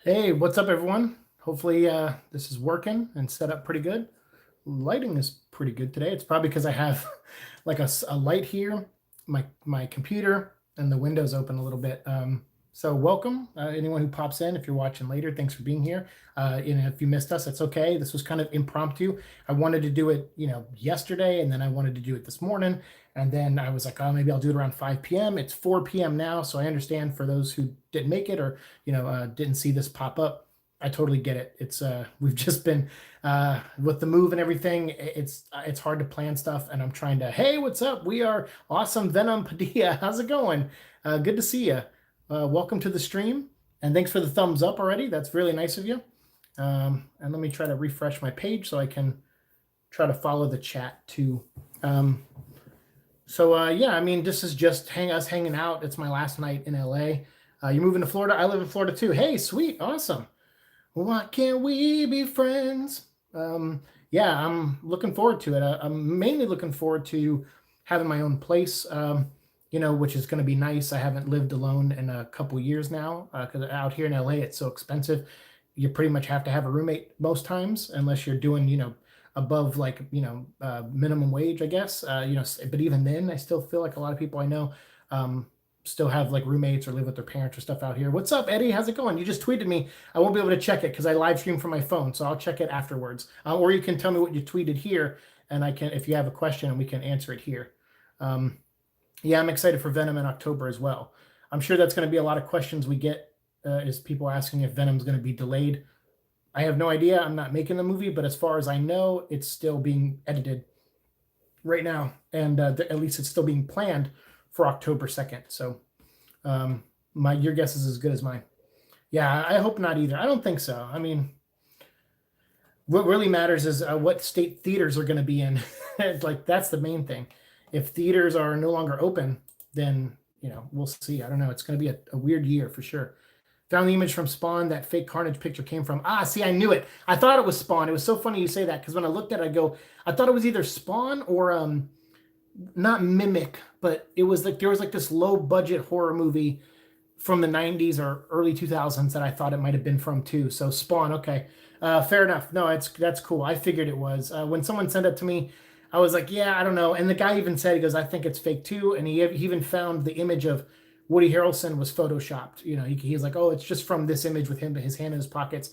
Hey, what's up, everyone? Hopefully, this is working and set up pretty good. Lighting is pretty good today. It's probably because I have like a light here, my computer, and the windows open a little bit. So welcome, anyone who pops in. If you're watching later, thanks for being here. If you missed us, it's okay. This was kind of impromptu. I wanted to do it, yesterday, and then I wanted to do it this morning, and then I was like, oh, maybe I'll do it around 5 p.m. It's 4 p.m. now, so I understand for those who didn't make it or didn't see this pop up. I totally get it. It's we've just been with the move and everything. It's hard to plan stuff, and I'm trying to. Hey, what's up? We are awesome. Venom Padilla. How's it going? Good to see you. Welcome to the stream, and thanks for the thumbs up already. That's really nice of you. And let me try to refresh my page so I can try to follow the chat too. Yeah, I mean, this is just us hanging out. It's my last night in LA. You moving to Florida? I live in Florida too. Hey, sweet, awesome. Why can't we be friends? Yeah, I'm looking forward to it. I'm mainly looking forward to having my own place, which is going to be nice. I haven't lived alone in a couple years now because out here in LA, it's so expensive. You pretty much have to have a roommate most times, unless you're doing, above like, minimum wage, I guess. But even then, I still feel like a lot of people I know still have like roommates or live with their parents or stuff out here. What's up, Eddie? How's it going? You just tweeted me. I won't be able to check it because I live stream from my phone, so I'll check it afterwards. Or you can tell me what you tweeted here, and I can, if you have a question, and we can answer it here. Yeah, I'm excited for Venom in October as well. I'm sure that's going to be a lot of questions we get is people asking if Venom's going to be delayed. I have no idea. I'm not making the movie, but as far as I know, it's still being edited right now, and at least it's still being planned for October 2nd. So your guess is as good as mine. Yeah, I hope not either. I don't think so. I mean, what really matters is what state theaters are going to be in. Like, that's the main thing. If theaters are no longer open, then, we'll see. I don't know. It's going to be a weird year for sure. Found the image from Spawn that fake Carnage picture came from. Ah, see, I knew it. I thought it was Spawn. It was so funny you say that because when I looked at it, I thought it was either Spawn or not Mimic, but it was like there was like this low budget horror movie from the 90s or early 2000s that I thought it might have been from too. So Spawn, okay. Fair enough. No, that's cool. I figured it was. When someone sent it to me, I was like, yeah, I don't know. And the guy even said, he goes, I think it's fake too. And he even found the image of Woody Harrelson was photoshopped. He's like, oh, it's just from this image with him, his hand in his pockets.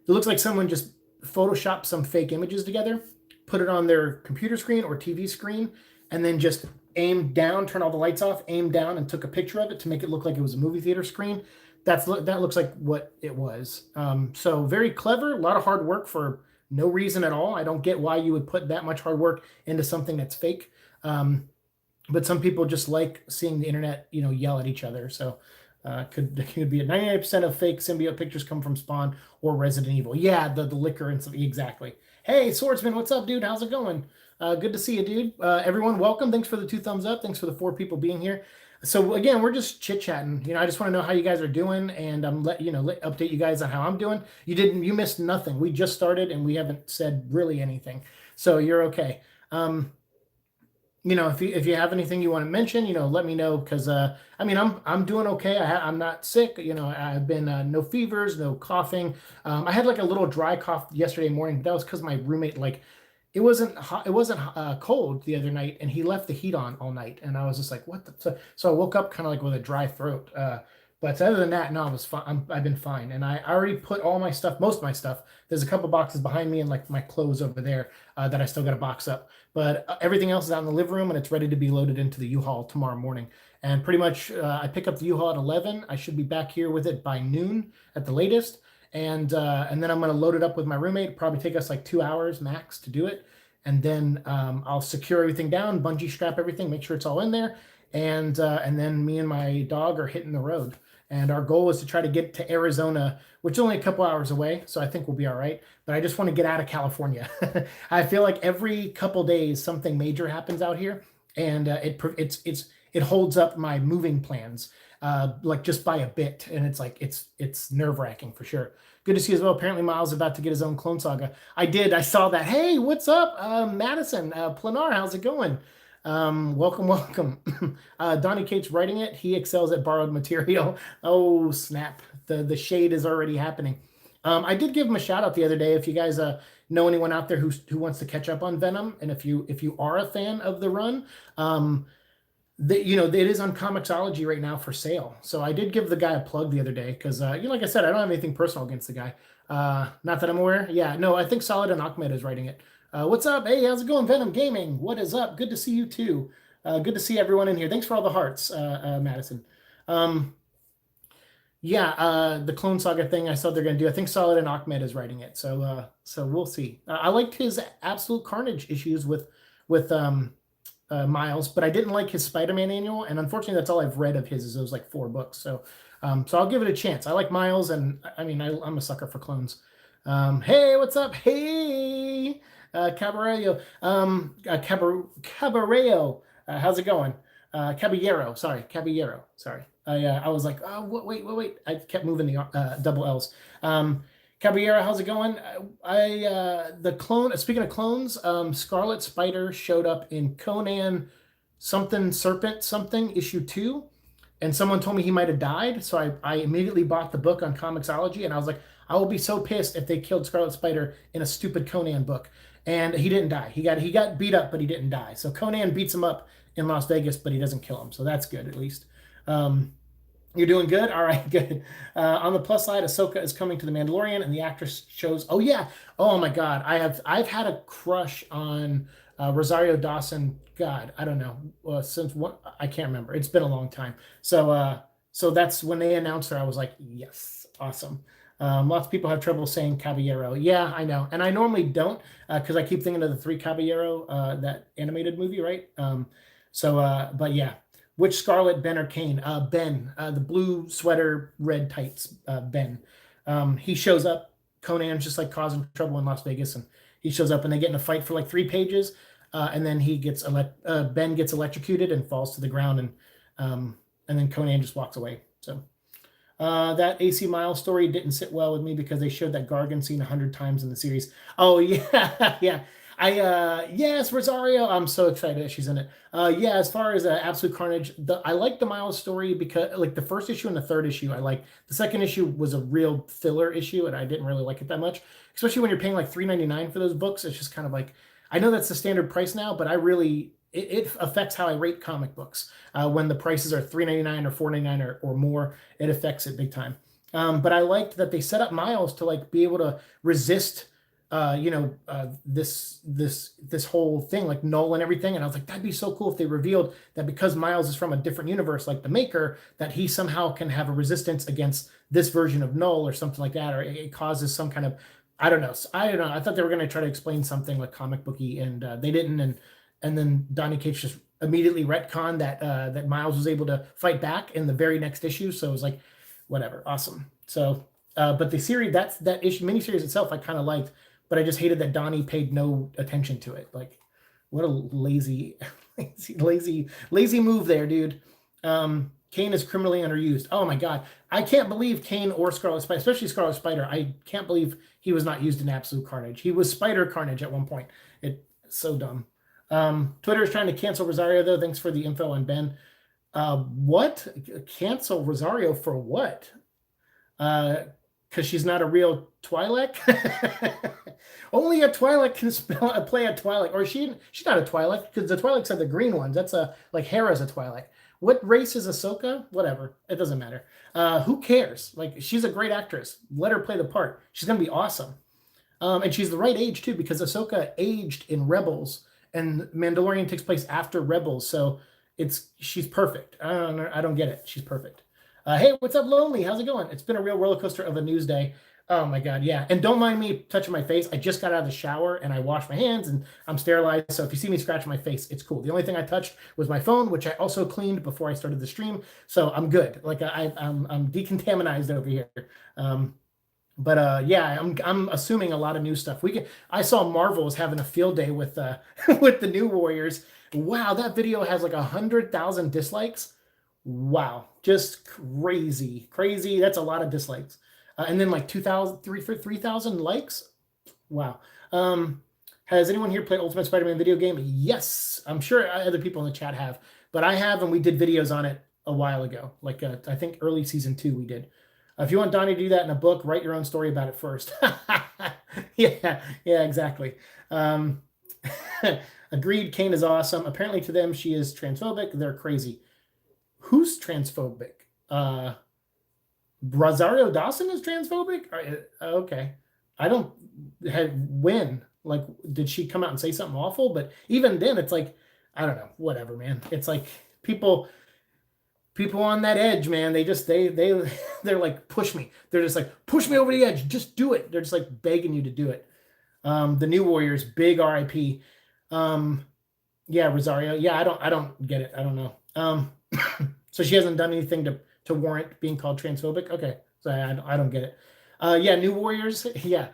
It looks like someone just photoshopped some fake images together, put it on their computer screen or TV screen, and then just aimed down, turned all the lights off, aimed down, and took a picture of it to make it look like it was a movie theater screen. That looks like what it was. So very clever, a lot of hard work for no reason at all. I don't get why you would put that much hard work into something that's fake. But some people just like seeing the internet, yell at each other. So could be a 99% of fake symbiote pictures come from Spawn or Resident Evil. Yeah, the liquor and stuff. Exactly. Hey, Swordsman, what's up, dude? How's it going? Good to see you, dude. Everyone, welcome. Thanks for the 2 thumbs up. Thanks for the 4 people being here. So again, we're just chit chatting. I just want to know how you guys are doing, and update you guys on how I'm doing. You missed nothing. We just started, and we haven't said really anything, so you're okay. If you have anything you want to mention, let me know because I'm doing okay. I'm not sick. I've been no fevers, no coughing. I had like a little dry cough yesterday morning, but that was because my roommate it wasn't hot, it wasn't cold the other night, and he left the heat on all night, and I was just like, what the? So I woke up kind of like with a dry throat. But other than that, no, I was fine. I've been fine, and I already put all my stuff, most of my stuff. There's a couple boxes behind me, and like my clothes over there that I still got to box up. But everything else is out in the living room, and it's ready to be loaded into the U-Haul tomorrow morning. And pretty much, I pick up the U-Haul at 11. I should be back here with it by noon at the latest. And then I'm going to load it up with my roommate. Probably take us like 2 hours max to do it. And then I'll secure everything down, bungee strap everything, make sure it's all in there. And then me and my dog are hitting the road. And our goal is to try to get to Arizona, which is only a couple hours away. So I think we'll be all right. But I just want to get out of California. I feel like every couple days something major happens out here, and it holds up my moving plans, like just by a bit. And it's like it's nerve-wracking for sure. Good to see you as well. Apparently Miles is about to get his own Clone Saga. I saw that. Hey, what's up, Madison? Planar, how's it going? Welcome, welcome. Donnie Cates writing it. He excels at borrowed material. Oh, snap. The shade is already happening. I did give him a shout out the other day. If you guys know anyone out there who wants to catch up on Venom, and if you are a fan of the run, it is on Comixology right now for sale. So I did give the guy a plug the other day because, like I said, I don't have anything personal against the guy. Not that I'm aware. Yeah, no, I think Solid and Ahmed is writing it. What's up? Hey, how's it going, Venom Gaming? What is up? Good to see you too. Good to see everyone in here. Thanks for all the hearts, Madison. Um, yeah, the Clone Saga thing I saw they're gonna do. I think Solid and Ahmed is writing it, so we'll see. I liked his Absolute Carnage issues with Miles, but I didn't like his Spider-Man annual, and unfortunately, that's all I've read of his is those like 4 books. So I'll give it a chance. I like Miles, and I mean, I'm a sucker for clones. Hey, what's up? Hey, Cabarello, Cabarello, how's it going? Caballero, sorry, Caballero, sorry. I was like, oh, wait. I kept moving the double L's. Caballero, how's it going? The clone. Speaking of clones, Scarlet Spider showed up in Conan something Serpent something issue 2, and someone told me he might have died. So I immediately bought the book on Comixology, and I was like, I will be so pissed if they killed Scarlet Spider in a stupid Conan book. And he didn't die. He got beat up, but he didn't die. So Conan beats him up in Las Vegas, but he doesn't kill him. So that's good at least. You're doing good? All right, good. On the plus side, Ahsoka is coming to The Mandalorian, and the actress shows. Oh yeah. Oh my God. I've had a crush on Rosario Dawson. God, I don't know since what I can't remember. It's been a long time. So that's when they announced her. I was like, yes, awesome. Lots of people have trouble saying Caballero. Yeah, I know, and I normally don't because I keep thinking of the Three Caballero, that animated movie, right? But yeah. Which Scarlet, Ben or Kane? Ben, the blue sweater, red tights, Ben. He shows up. Conan's just like causing trouble in Las Vegas, and he shows up, and they get in a fight for like 3 pages, and then Ben gets electrocuted and falls to the ground, and then Conan just walks away. So that AC Miles story didn't sit well with me because they showed that Gargan scene 100 times in the series. Oh yeah, yeah. Yes, Rosario. I'm so excited that she's in it. Yeah, as far as Absolute Carnage, I like the Miles story because like the first issue and the third issue, I like. The second issue was a real filler issue, and I didn't really like it that much. Especially when you're paying like $3.99 for those books. It's just kind of like, I know that's the standard price now, but it affects how I rate comic books. When the prices are $3.99 or $4.99 or more, it affects it big time. But I liked that they set up Miles to like be able to resist this whole thing, like Null and everything. And I was like, that'd be so cool if they revealed that because Miles is from a different universe, like the Maker, that he somehow can have a resistance against this version of Null or something like that, or it causes some kind of, I don't know. I thought they were going to try to explain something like comic booky, and they didn't. And then Donny Cates just immediately retconned that Miles was able to fight back in the very next issue. So it was like, whatever, awesome. So, but the series, that issue miniseries itself, I kind of liked. But I just hated that Donnie paid no attention to it. Like, what a lazy move there, dude. Kane is criminally underused. Oh my God. I can't believe Kane or Scarlet Spider, especially Scarlet Spider. I can't believe he was not used in Absolute Carnage. He was Spider Carnage at one point. It's so dumb. Twitter is trying to cancel Rosario, though. Thanks for the info on Ben. What? Cancel Rosario for what? Because she's not a real Twi'lek. Only a Twi'lek can play a Twi'lek, or she's not a Twi'lek because the Twi'leks are the green ones. That's like Hera's a Twi'lek. What race is Ahsoka? Whatever, it doesn't matter. Who cares? Like, she's a great actress. Let her play the part. She's gonna be awesome. And she's the right age too, because Ahsoka aged in Rebels, and Mandalorian takes place after Rebels, so she's perfect. I don't get it. She's perfect. Hey, what's up, Lonely? How's it going? It's been a real roller coaster of a news day. Oh my God, yeah. And don't mind me touching my face. I just got out of the shower and I washed my hands and I'm sterilized. So if you see me scratching my face, it's cool. The only thing I touched was my phone, which I also cleaned before I started the stream. So I'm good. Like I'm decontaminized over here. Yeah, I'm assuming a lot of new stuff. I saw Marvel is having a field day with with the New Warriors. Wow, that video has like 100,000 dislikes. Wow, just crazy. That's a lot of dislikes. And then like 3,000 likes. Wow. Has anyone here played Ultimate Spider-Man video game? Yes, I'm sure other people in the chat have, but I have, and we did videos on it a while ago. Like I think early season 2 we did. If you want Donnie to do that in a book, write your own story about it first. Yeah, exactly. Agreed, Kane is awesome. Apparently to them, she is transphobic. They're crazy. Who's transphobic? Rosario Dawson is transphobic? Okay. I don't when. Like, did she come out and say something awful? But even then, it's like, I don't know. Whatever, man. It's like people on that edge, man. They just they're like, push me. They're just like, push me over the edge. Just do it. They're just like begging you to do it. The New Warriors, big RIP. Yeah, Rosario. Yeah, I don't get it. I don't know. So she hasn't done anything to warrant being called transphobic. Okay, so I don't get it. Yeah, New Warriors. Yeah.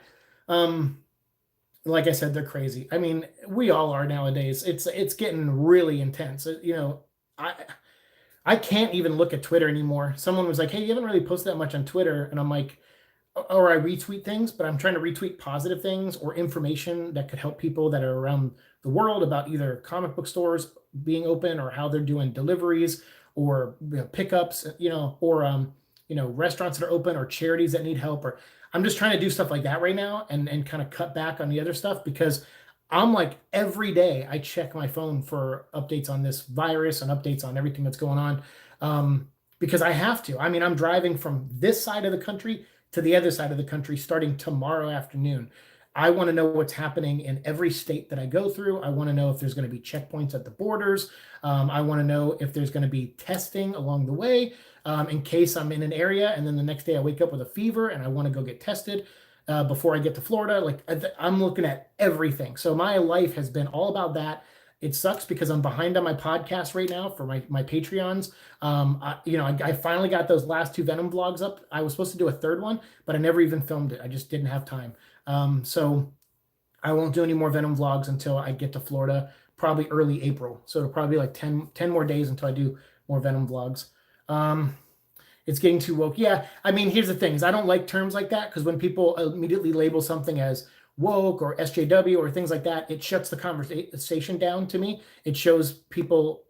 Like I said, they're crazy. I mean, we all are nowadays. It's getting really intense. You know, I can't even look at Twitter anymore. Someone was like, "Hey, you haven't really posted that much on Twitter," and I'm like, or I retweet things, but I'm trying to retweet positive things or information that could help people that are around the world about either comic book stores being open or how they're doing deliveries or pickups, or restaurants that are open or charities that need help. Or I'm just trying to do stuff like that right now and kind of cut back on the other stuff, because I'm like, every day I check my phone for updates on this virus and updates on everything that's going on, because I have to. I mean, I'm driving from this side of the country to the other side of the country starting tomorrow afternoon. I want to know what's happening in every state that I go through. I want to know if there's going to be checkpoints at the borders. I want to know if there's going to be testing along the way, in case I'm in an area and then the next day I wake up with a fever and I want to go get tested before I get to Florida. Like, I'm looking at everything. So my life has been all about that. It sucks because I'm behind on my podcast right now for my Patreons. I finally got those last 2 Venom vlogs up. I was supposed to do a third one, but I never even filmed it. I just didn't have time. So I won't do any more Venom vlogs until I get to Florida, probably early April. So it'll probably be like 10 more days until I do more Venom vlogs. It's getting too woke. Yeah, I mean, here's the thing, is I don't like terms like that, because when people immediately label something as woke or SJW or things like that, it shuts the conversation down to me. It shows people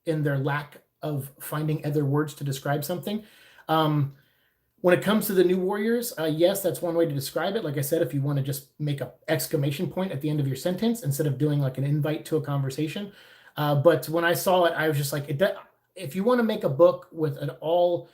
in their lack of finding other words to describe something. When it comes to the New Warriors, yes, that's one way to describe it. Like I said, if you want to just make an exclamation point at the end of your sentence instead of doing like an invite to a conversation. But when I saw it, I was just like, if you want to make a book with an all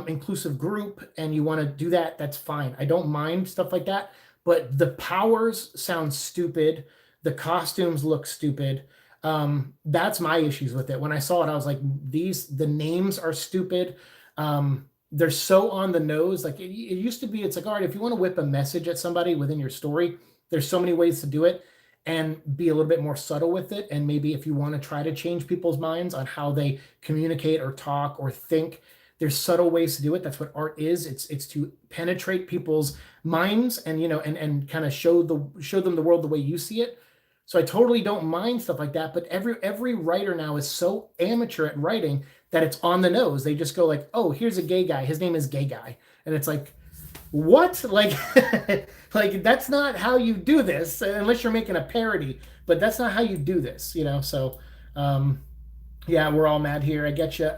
inclusive group and you want to do that, that's fine. I don't mind stuff like that. But the powers sound stupid. The costumes look stupid. That's my issues with it. When I saw it, I was like, the names are stupid. They're so on the nose. Like it used to be, it's like, all right, if you want to whip a message at somebody within your story, there's so many ways to do it and be a little bit more subtle with it. And maybe if you want to try to change people's minds on how they communicate or talk or think, there's subtle ways to do it. That's what art is. It's to penetrate people's minds and, and kind of show them the world the way you see it. So I totally don't mind stuff like that. But every writer now is so amateur at writing that it's on the nose. They just go like, oh, here's a gay guy. His name is Gay Guy. And it's like, what? Like, like that's not how you do this unless you're making a parody. But that's not how you do this, So, yeah, we're all mad here. I get you.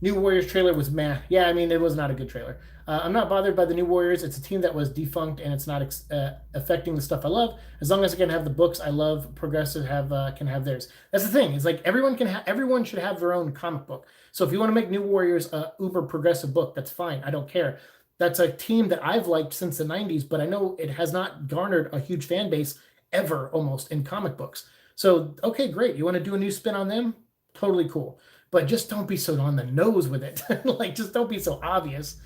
New Warriors trailer was meh. Yeah, I mean, it was not a good trailer. I'm not bothered by the New Warriors. It's a team that was defunct, and it's not affecting the stuff I love. As long as I can have the books I love, progressive can have theirs. That's the thing. It's like everyone should have their own comic book. So if you want to make New Warriors a uber progressive book, that's fine. I don't care. That's a team that I've liked since the 90s, but I know it has not garnered a huge fan base ever, almost, in comic books. So, okay, great. You want to do a new spin on them? Totally cool. But just don't be so on the nose with it. Like, just don't be so obvious.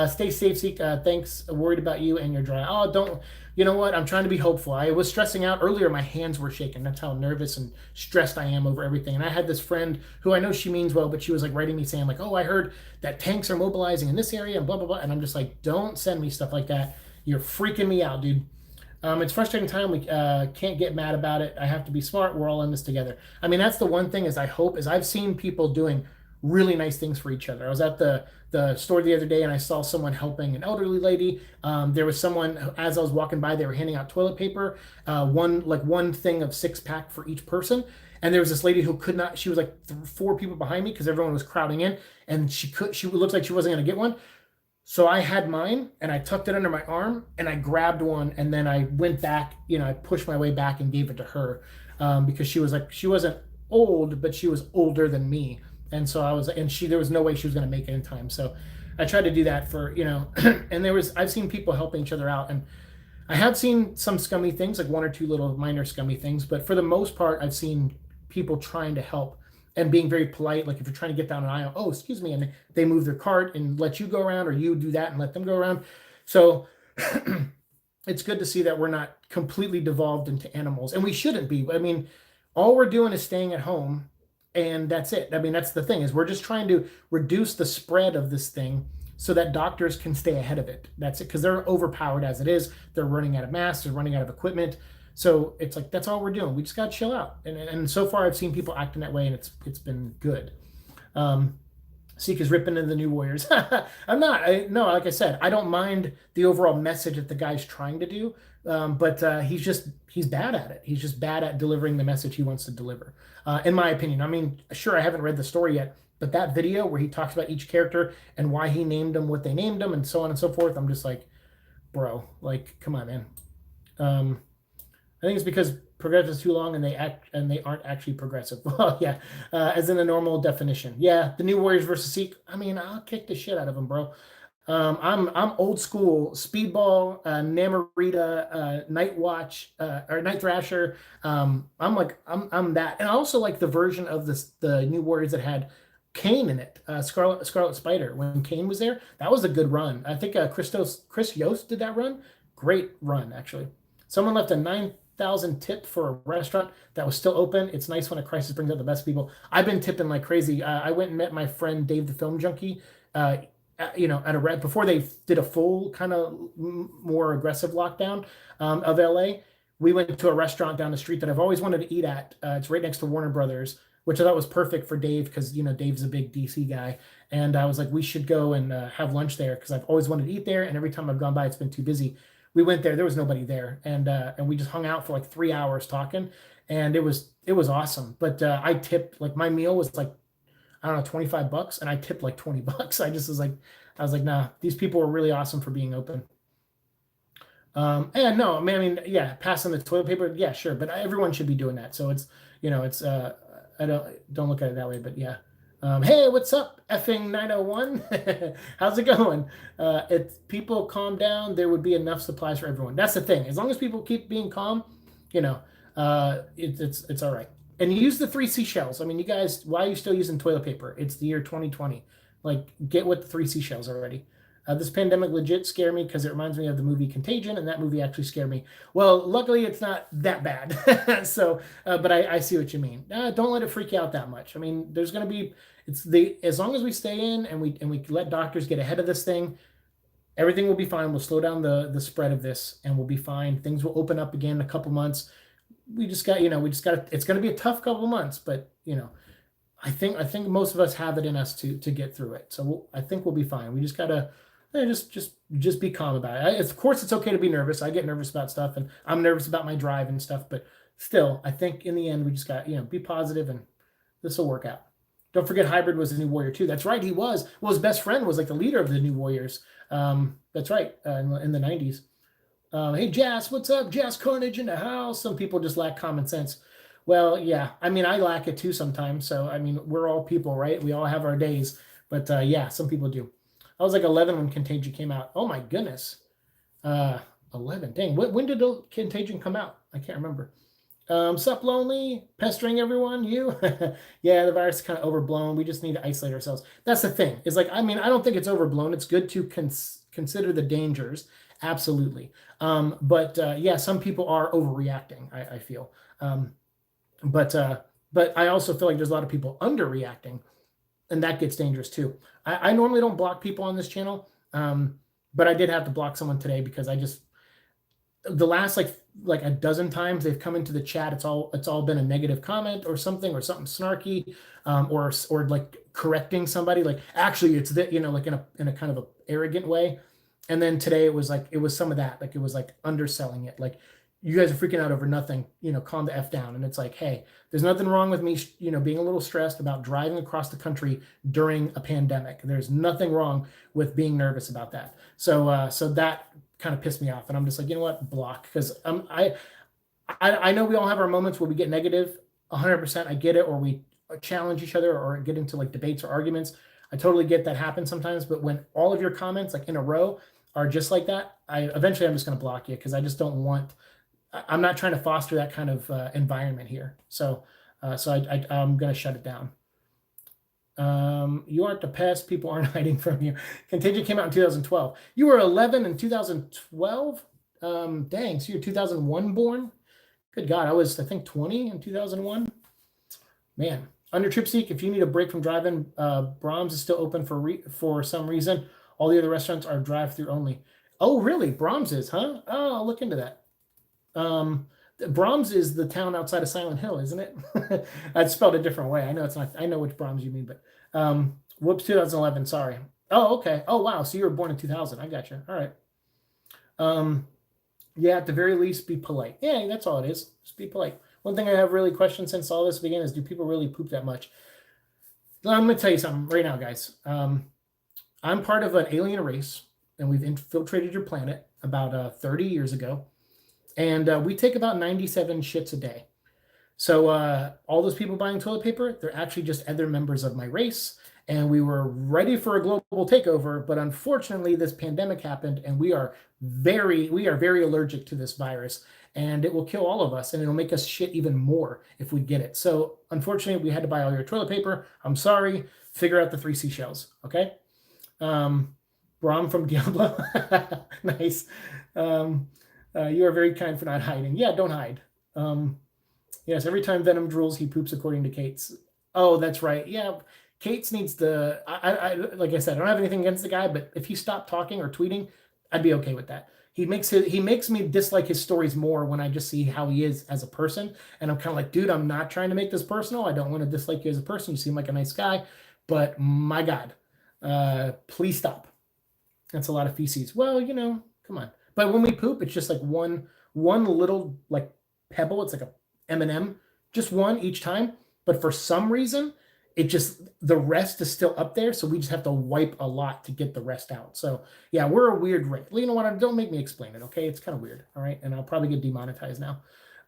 Stay safe, Siike. Thanks. Worried about you and your dry. Oh, don't. You know what? I'm trying to be hopeful. I was stressing out earlier. My hands were shaking. That's how nervous and stressed I am over everything. And I had this friend who I know she means well, but she was like writing me saying like, oh, I heard that tanks are mobilizing in this area and blah, blah, blah. And I'm just like, don't send me stuff like that. You're freaking me out, dude. It's frustrating time. We can't get mad about it. I have to be smart. We're all in this together. I mean, that's the one thing is I've seen people doing really nice things for each other. I was at the store the other day and I saw someone helping an elderly lady. There was someone, as I was walking by, they were handing out toilet paper, one thing of 6-pack for each person. And there was this lady who could not, she was like 4 people behind me because everyone was crowding in, and she looked like she wasn't going to get one. So I had mine and I tucked it under my arm and I grabbed one, and then I went back, I pushed my way back and gave it to her, because she wasn't old, but she was older than me. And so there was no way she was going to make it in time. So I tried to do that for, and I've seen people helping each other out, and I have seen some scummy things, like 1 or 2 little minor scummy things, but for the most part, I've seen people trying to help and being very polite. Like if you're trying to get down an aisle, oh, excuse me, and they move their cart and let you go around, or you do that and let them go around. So it's good to see that we're not completely devolved into animals, and we shouldn't be. I mean, all we're doing is staying at home, and that's it. I mean, that's the thing, is we're just trying to reduce the spread of this thing so that doctors can stay ahead of it. That's it, because they're overpowered as it is. They're running out of masks, they're running out of equipment. So it's like, that's all we're doing. We just got to chill out. And so far I've seen people acting that way, and it's been good. Siike is ripping into the New Warriors. I'm not. No, like I said, I don't mind the overall message that the guy's trying to do. But he's bad at it. He's just bad at delivering the message he wants to deliver, in my opinion. I mean, sure, I haven't read the story yet, but that video where he talks about each character and why he named them what they named them and so on and so forth, I'm just like, bro, like, come on, man. I think it's because progressive is too long and they aren't actually progressive. Well, yeah, as in the normal definition. Yeah, the New Warriors versus Siike. I mean, I'll kick the shit out of them, bro. I'm old school Speedball, Namorita, Night Watch, or Night Thrasher. I'm that, and I also like the version of the New Warriors that had Kane in it, Scarlet Spider. When Kane was there, that was a good run. I think Chris Yost did that run. Great run, actually. Someone left a 9,000 tip for a restaurant that was still open. It's nice when a crisis brings out the best people. I've been tipping like crazy. I went and met my friend Dave the Film Junkie, at a red before they did a full kind of more aggressive lockdown of LA. We went to a restaurant down the street that I've always wanted to eat at. It's right next to Warner Brothers, which I thought was perfect for Dave because Dave's a big DC guy, and I was like, we should go and have lunch there because I've always wanted to eat there, and every time I've gone by, it's been too busy. We went there was nobody there, and we just hung out for like 3 hours talking, and it was awesome. But I tipped, like, my meal was like, I don't know, $25, and I tipped like $20. I was like, nah, these people were really awesome for being open. And no, I mean, yeah, passing the toilet paper, yeah, sure, but everyone should be doing that. So it's, I don't look at it that way, but yeah. Hey, what's up, effing 901? How's it going? If people calm down, there would be enough supplies for everyone. That's the thing. As long as people keep being calm, it's all right. And you use the 3 seashells. I mean, you guys, why are you still using toilet paper? It's the year 2020. Like, get with the 3 seashells already. This pandemic legit scared me because it reminds me of the movie Contagion, and that movie actually scared me. Well, luckily it's not that bad. So, but I see what you mean. Don't let it freak you out that much. I mean, there's going to be, as long as we stay in and we let doctors get ahead of this thing, everything will be fine. We'll slow down the spread of this, and we'll be fine. Things will open up again in a couple months. It's going to be a tough couple months, but I think most of us have it in us to get through it. So I think we'll be fine. We just gotta just be calm about it. Of course, it's okay to be nervous. I get nervous about stuff, and I'm nervous about my drive and stuff. But still, I think in the end, we just got be positive, and this will work out. Don't forget, Hybrid was the New Warrior too. That's right, he was. Well, his best friend was like the leader of the New Warriors. That's right, in the 90s. Hey, Jazz, what's up? Jazz Carnage in the house. Some people just lack common sense. Well, yeah, I mean, I lack it too sometimes. So, I mean, we're all people, right? We all have our days. But yeah, some people do. I was like 11 when Contagion came out. Oh, my goodness. 11. Dang, when did Contagion come out? I can't remember. Sup, Lonely? Pestering everyone? You? Yeah, the virus is kind of overblown. We just need to isolate ourselves. That's the thing. It's like, I mean, I don't think it's overblown. It's good to consider the dangers. Absolutely. But yeah, some people are overreacting, I feel. But I also feel like there's a lot of people underreacting, and that gets dangerous too. I normally don't block people on this channel, but I did have to block someone today because the last like a dozen times they've come into the chat, it's all been a negative comment or something snarky, or like correcting somebody, like actually it's that, like in a kind of a arrogant way. And then today it was some of that, like it was like underselling it, like you guys are freaking out over nothing, calm the F down. And it's like, hey, there's nothing wrong with me, being a little stressed about driving across the country during a pandemic. There's nothing wrong with being nervous about that. So that kind of pissed me off, and I'm just like, you know what, block, because I know we all have our moments where we get negative. 100%, I get it, or we challenge each other or get into like debates or arguments. I totally get that happens sometimes, but when all of your comments like in a row are just like that, I'm just going to block you, because I just don't want. I'm not trying to foster that kind of environment here. So I'm going to shut it down. You aren't the pest. People aren't hiding from you. Contagion came out in 2012. You were 11 in 2012. Dang, so you're 2001 born. Good God, I was, I think, 20 in 2001. Man, under TripSeek, if you need a break from driving, Brahms is still open for some reason. All the other restaurants are drive-through only. Oh, really? Brahms is, huh? Oh, I'll look into that. Brahms is the town outside of Silent Hill, isn't it? I spelled a different way. I know it's not. I know which Brahms you mean, but whoops, 2011. Sorry. Oh, okay. Oh, wow. So you were born in 2000. I got you. All right. Yeah, at the very least, be polite. Yeah, that's all it is. Just be polite. One thing I have really questioned since all this began is, do people really poop that much? I'm going to tell you something right now, guys. I'm part of an alien race, and we've infiltrated your planet about 30 years ago. And we take about 97 shits a day. So all those people buying toilet paper, they're actually just other members of my race. And we were ready for a global takeover, but unfortunately this pandemic happened, and we are very allergic to this virus, and it will kill all of us, and it'll make us shit even more if we get it. So unfortunately we had to buy all your toilet paper. I'm sorry. Figure out the 3 seashells. Okay. Bram from Diablo. Nice. You are very kind for not hiding. Yeah, don't hide. Yes, every time Venom drools, he poops, according to Kate's. Oh, that's right. Yeah, Kate's needs the. I like I said, I don't have anything against the guy, but if he stopped talking or tweeting, I'd be okay with that. He makes me dislike his stories more when I just see how he is as a person, and I'm kind of like, dude, I'm not trying to make this personal. I don't want to dislike you as a person. You seem like a nice guy, but my God, please stop. That's a lot of feces. Well, come on. But when we poop, it's just like one little like pebble. It's like a M&M, just one each time. But for some reason, the rest is still up there. So we just have to wipe a lot to get the rest out. So yeah, we're a weird race. You know what? Don't make me explain it. Okay. It's kind of weird. All right. And I'll probably get demonetized now.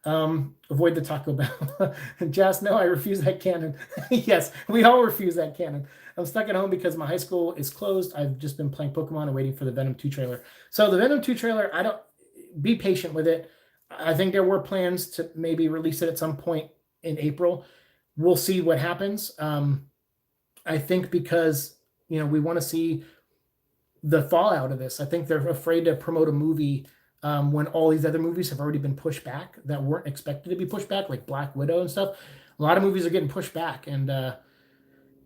Avoid the Taco Bell. Just no, I refuse that cannon. Yes, we all refuse that cannon. I'm stuck at home because my high school is closed. I've just been playing Pokemon and waiting for the Venom 2 trailer. So the Venom 2 trailer, be patient with it. I think there were plans to maybe release it at some point in April. We'll see what happens. I think because, we want to see the fallout of this. I think they're afraid to promote a movie when all these other movies have already been pushed back that weren't expected to be pushed back, like Black Widow and stuff. A lot of movies are getting pushed back, and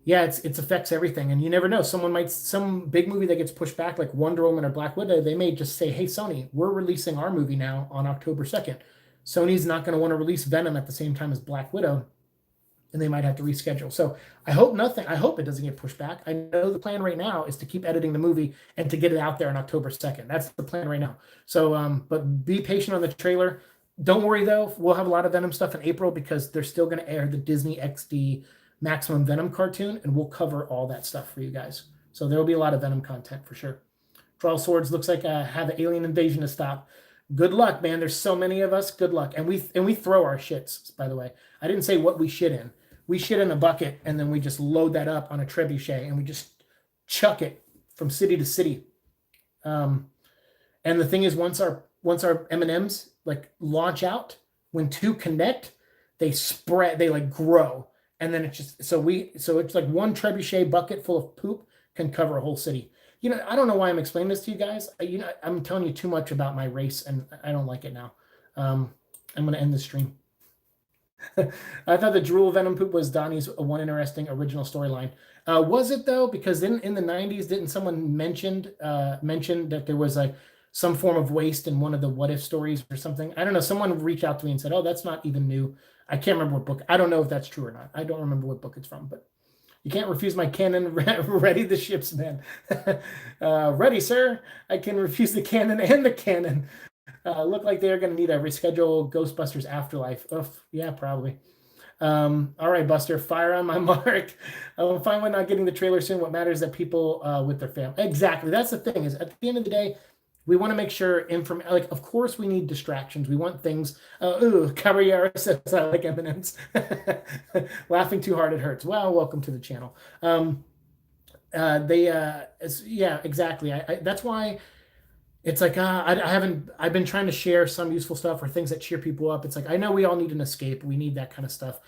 it affects everything. And you never know. Some big movie that gets pushed back, like Wonder Woman or Black Widow, they may just say, hey, Sony, we're releasing our movie now on October 2nd. Sony's not going to want to release Venom at the same time as Black Widow, and they might have to reschedule. So I hope it doesn't get pushed back. I know the plan right now is to keep editing the movie and to get it out there on October 2nd. That's the plan right now. So, but be patient on the trailer. Don't worry though. We'll have a lot of Venom stuff in April because they're still going to air the Disney XD Maximum Venom cartoon, and we'll cover all that stuff for you guys. So there will be a lot of Venom content for sure. Draw Swords looks like have an alien invasion to stop. Good luck, man. There's so many of us. Good luck. And we throw our shits, by the way. I didn't say what we shit in. We shit in a bucket, and then we just load that up on a trebuchet, and we just chuck it from city to city. And the thing is, once our M&Ms like launch out, when 2 connect, they spread, they like grow. And then it's just, so it's like one trebuchet bucket full of poop can cover a whole city. I don't know why I'm explaining this to you guys. I'm telling you too much about my race, and I don't like it now. I'm going to end the stream. I thought the drool Venom poop was Donnie's one interesting original storyline. Was it though? Because in the 90s, didn't someone mention that there was like some form of waste in one of the What If stories or something? I don't know. Someone reached out to me and said, "Oh, that's not even new." I can't remember what book. I don't know if that's true or not. I don't remember what book it's from, but You can't refuse my cannon. Ready the ships, man. Ready, sir. I can refuse the cannon and the cannon. Look like they're going to need a reschedule Ghostbusters Afterlife. Ugh, yeah, probably. All right, Buster, fire on my mark. I'm fine with not getting the trailer soon. What matters is that people with their family. Exactly. That's the thing is at the end of the day, we want to make sure like, of course we need distractions. We want things. Caballero says I like M&Ms. Laughing too hard, it hurts. Well, welcome to the channel. Yeah, exactly. That's why it's like, I've been trying to share some useful stuff or things that cheer people up. It's like, I know we all need an escape. We need that kind of stuff.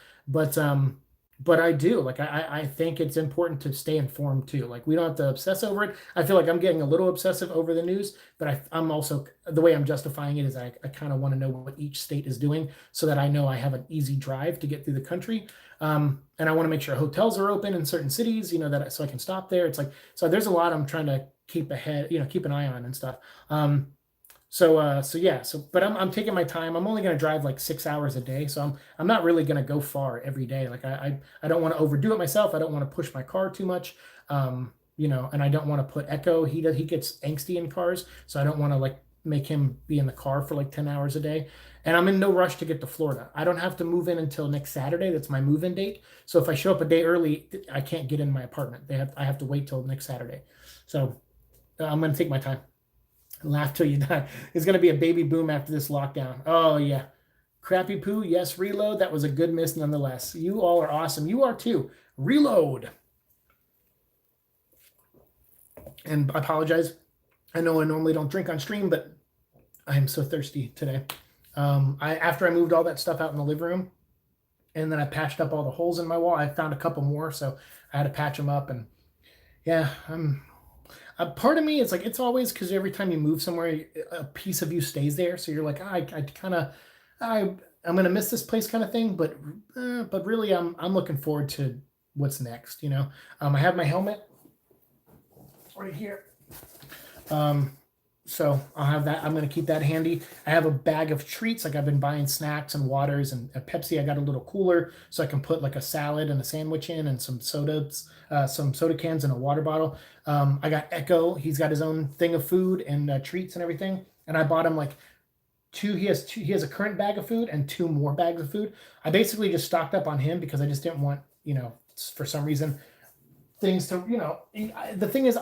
But I do like, I think it's important to stay informed too. Like we don't have to obsess over it. I feel like I'm getting a little obsessive over the news, but I'm also, the way I'm justifying it is I kind of want to know what each state is doing so that I know I have an easy drive to get through the country. And I want to make sure hotels are open in certain cities, so I can stop there. It's like, so there's a lot I'm trying to keep ahead, keep an eye on and stuff. But I'm taking my time. I'm only going to drive like 6 hours a day. So I'm not really going to go far every day. Like I don't want to overdo it myself. I don't want to push my car too much. And I don't want to put Echo. He gets angsty in cars. So I don't want to like make him be in the car for like 10 hours a day. And I'm in no rush to get to Florida. I don't have to move in until next Saturday. That's my move-in date. So if I show up a day early, I can't get in my apartment. I have to wait till next Saturday. So I'm going to take my time. Laugh till you die. There's going to be a baby boom after this lockdown. Oh, yeah. Crappy poo. Yes, reload. That was a good miss nonetheless. You all are awesome. You are too. Reload. And I apologize. I know I normally don't drink on stream, but I am so thirsty today. After I moved all that stuff out in the living room, and then I patched up all the holes in my wall, I found a couple more, so I had to patch them up. And yeah, a part of me is like, it's always because every time you move somewhere, a piece of you stays there. So you're like, I'm going to miss this place kind of thing. But really, I'm looking forward to what's next. I have my helmet right here. So I'll have that. I'm going to keep that handy. I have a bag of treats. Like I've been buying snacks and waters and a Pepsi. I got a little cooler so I can put like a salad and a sandwich in and some sodas, some soda cans and a water bottle. I got Echo. He's got his own thing of food and treats and everything. And I bought him like he has a current bag of food and 2 more bags of food. I basically just stocked up on him because I just didn't want, for some reason things to, the thing is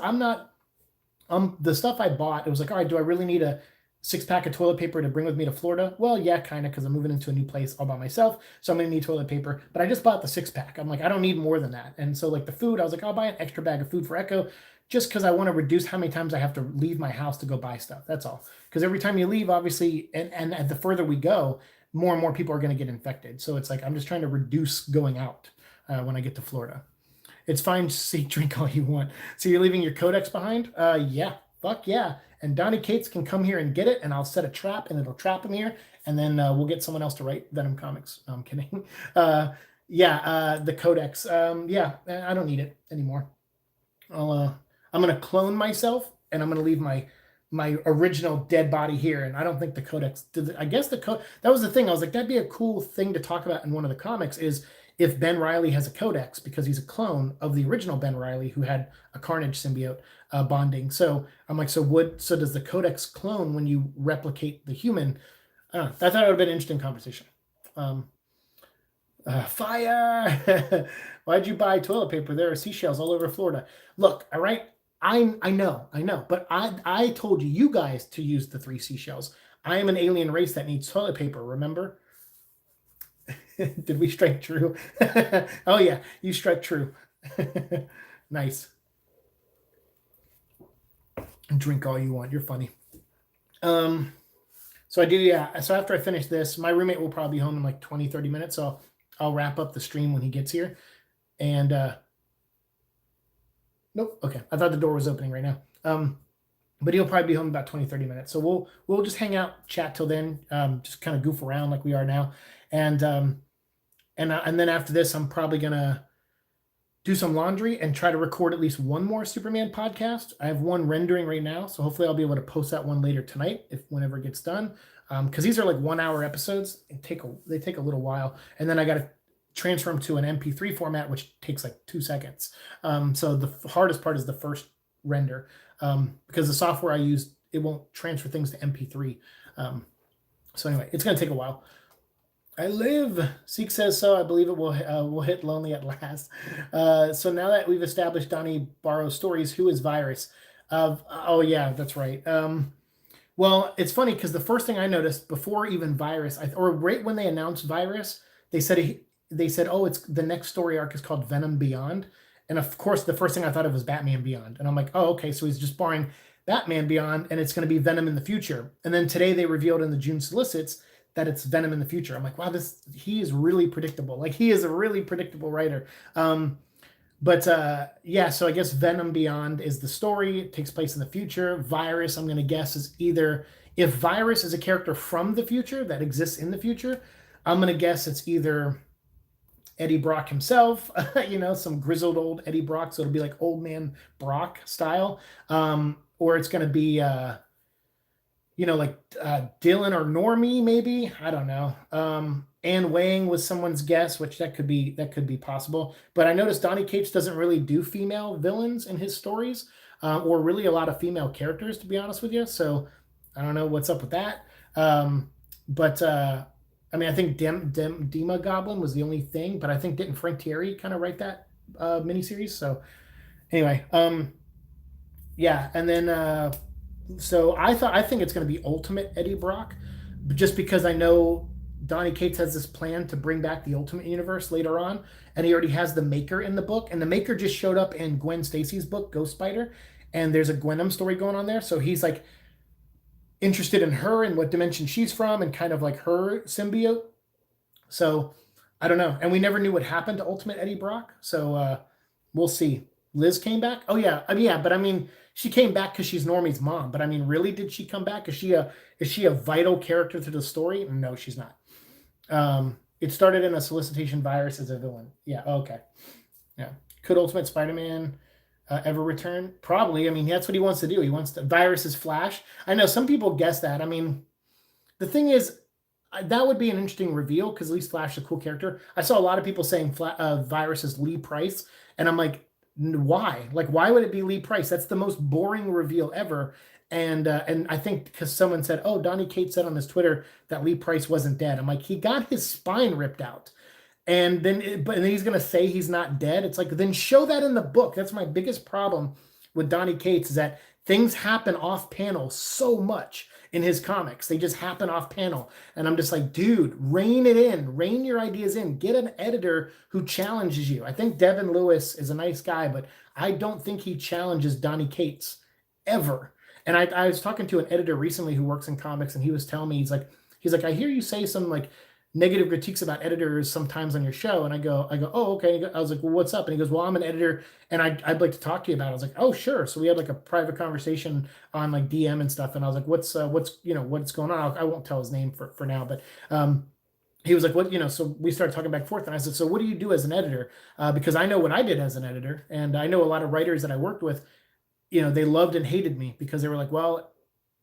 the stuff I bought, it was like, all right, do I really need a 6-pack of toilet paper to bring with me to Florida? Well, yeah, kind of, because I'm moving into a new place all by myself. So I'm going to need toilet paper. But I just bought the 6-pack. I'm like, I don't need more than that. And so like the food, I was like, I'll buy an extra bag of food for Echo just because I want to reduce how many times I have to leave my house to go buy stuff. That's all. Because every time you leave, obviously, and the further we go, more and more people are going to get infected. So it's like, I'm just trying to reduce going out when I get to Florida. It's fine. See, drink all you want. So you're leaving your Codex behind? Yeah. Fuck yeah. And Donnie Cates can come here and get it, and I'll set a trap, and it'll trap him here, and then we'll get someone else to write Venom comics. No, I'm kidding. The Codex. Yeah, I don't need it anymore. I'm going to clone myself, and I'm going to leave my original dead body here, and I don't think the Codex... I guess that was the thing. I was like, that'd be a cool thing to talk about in one of the comics is if Ben Reilly has a Codex, because he's a clone of the original Ben Reilly who had a Carnage symbiote bonding. So I'm like, so does the Codex clone when you replicate the human? I thought it would have been an interesting conversation. Fire! Why'd you buy toilet paper? There are seashells all over Florida. Look, all right, I know, but I told you guys to use the 3 seashells. I am an alien race that needs toilet paper, remember? Did we strike true? Oh yeah, you struck true. Nice. Drink all you want. You're funny. So I do, yeah. So after I finish this, my roommate will probably be home in like 20, 30 minutes. So I'll wrap up the stream when he gets here. And nope. Okay. I thought the door was opening right now. But he'll probably be home about 20, 30 minutes. So we'll just hang out, chat till then, just kind of goof around like we are now. And then after this, I'm probably going to do some laundry and try to record at least one more Superman podcast. I have one rendering right now, so hopefully I'll be able to post that one later tonight whenever it gets done. Because these are like 1-hour episodes. They take a little while. And then I got to transfer them to an MP3 format, which takes like 2 seconds. So the hardest part is the first render, because the software I use, it won't transfer things to MP3. So anyway, it's going to take a while. I live. Siike says so. I believe it will hit lonely at last. So now that we've established Donnie borrows stories, who is Virus? Oh yeah, that's right. Well, it's funny because the first thing I noticed before even Virus, or right when they announced Virus, they said oh, it's the next story arc is called Venom Beyond, and of course the first thing I thought of was Batman Beyond, and I'm like, oh okay, so he's just borrowing Batman Beyond, and it's going to be Venom in the future. And then today they revealed in the June solicits that it's Venom in the future. I'm like, wow, he is really predictable. Like, he is a really predictable writer. Yeah, so I guess Venom Beyond is the story. It takes place in the future. Virus, I'm going to guess, is either, if Virus is a character from the future that exists in the future, I'm going to guess it's either Eddie Brock himself, some grizzled old Eddie Brock, so it'll be like old man Brock style, or it's going to be Dylan or Normie, maybe. I don't know. Anne Wang was someone's guess, which that could be possible. But I noticed Donny Cates doesn't really do female villains in his stories, or really a lot of female characters, to be honest with you. So I don't know what's up with that. I think Dema Goblin was the only thing, but I think didn't Frank Thierry kind of write that miniseries? So anyway, yeah, and then. So I think it's going to be Ultimate Eddie Brock, just because I know Donny Cates has this plan to bring back the Ultimate Universe later on, and he already has the Maker in the book, and the Maker just showed up in Gwen Stacy's book, Ghost Spider, and there's a Gwenom story going on there, so he's like interested in her and what dimension she's from and kind of like her symbiote. So I don't know, and we never knew what happened to Ultimate Eddie Brock, so we'll see. Liz came back? Oh yeah, but I mean, she came back because she's Normie's mom. But I mean, really, did she come back? Is she a vital character to the story? No, she's not. It started in a solicitation. Virus as a villain. Yeah. Okay. Yeah. Could Ultimate Spider-Man ever return? Probably. I mean, that's what he wants to do. He wants to. Virus is Flash. I know some people guess that. I mean, the thing is, that would be an interesting reveal because at least Flash is a cool character. I saw a lot of people saying Virus is Lee Price, and I'm like, why? Like, why would it be Lee Price? That's the most boring reveal ever. And I think because someone said, oh, Donny Cates said on his Twitter that Lee Price wasn't dead. I'm like, he got his spine ripped out. And then he's going to say he's not dead. It's like, then show that in the book. That's my biggest problem with Donny Cates, is that things happen off panel so much in his comics. They just happen off panel. And I'm just like, dude, rein it in. Rein your ideas in. Get an editor who challenges you. I think Devin Lewis is a nice guy, but I don't think he challenges Donny Cates ever. And I was talking to an editor recently who works in comics, and he was telling me, he's like, I hear you say some like negative critiques about editors sometimes on your show. And I go, oh, okay. I was like, well, what's up? And he goes, well, I'm an editor and I'd like to talk to you about it. I was like, oh, sure. So we had like a private conversation on like DM and stuff. And I was like, what's going on? I won't tell his name for now, but, he was like, what, so we started talking back and forth, and I said, so what do you do as an editor? Because I know what I did as an editor, and I know a lot of writers that I worked with, they loved and hated me because they were like, well,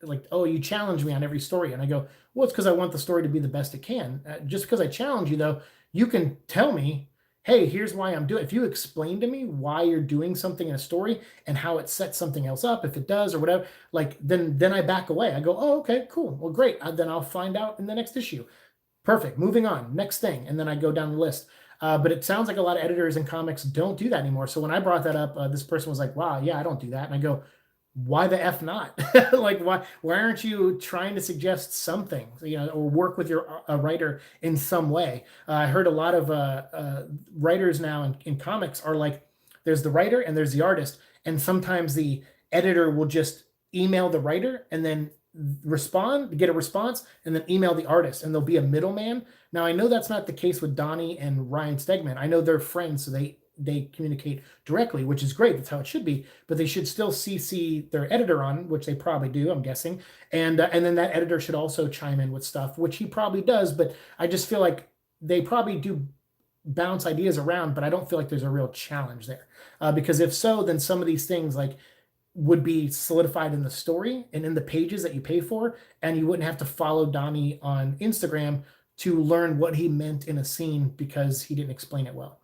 like, oh, you challenge me on every story. And I go, well, it's because I want the story to be the best it can. Just because I challenge you, though, you can tell me, hey, here's why I'm doing it. If you explain to me why you're doing something in a story and how it sets something else up, if it does or whatever, like, then I back away. I go, oh, okay, cool. Well, great. Then I'll find out in the next issue. Perfect. Moving on. Next thing. And then I go down the list. But it sounds like a lot of editors in comics don't do that anymore. So when I brought that up, this person was like, wow, yeah, I don't do that. And I go, why the F not? Like, why aren't you trying to suggest something, or work with your writer in some way? I heard a lot of writers now in comics are like, there's the writer and there's the artist. And sometimes the editor will just email the writer and then get a response, and then email the artist, and there'll be a middleman. Now, I know that's not the case with Donnie and Ryan Stegman. I know they're friends, so they communicate directly, which is great. That's how it should be. But they should still CC their editor on, which they probably do, I'm guessing. And then that editor should also chime in with stuff, which he probably does. But I just feel like they probably do bounce ideas around, but I don't feel like there's a real challenge there. Because if so, then some of these things would be solidified in the story and in the pages that you pay for, and you wouldn't have to follow Donnie on Instagram to learn what he meant in a scene because he didn't explain it well.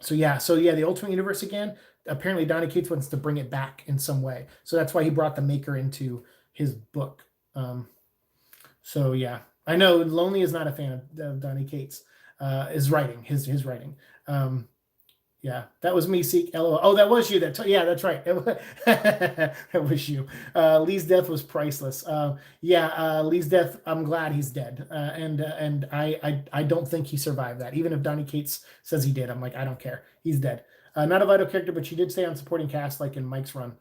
So yeah, the Ultimate Universe again. Apparently, Donny Cates wants to bring it back in some way, so that's why he brought the Maker into his book. So yeah, I know Lonely is not a fan of Donny Cates. His writing, his writing. Yeah, that was me, Siike. LOL. Oh, that was you. Yeah, that's right. That was you. Lee's death was priceless. Lee's death. I'm glad he's dead. And I don't think he survived that. Even if Donny Cates says he did, I'm like, I don't care. He's dead. Not a vital character, but she did stay on supporting cast, like in Mike's run.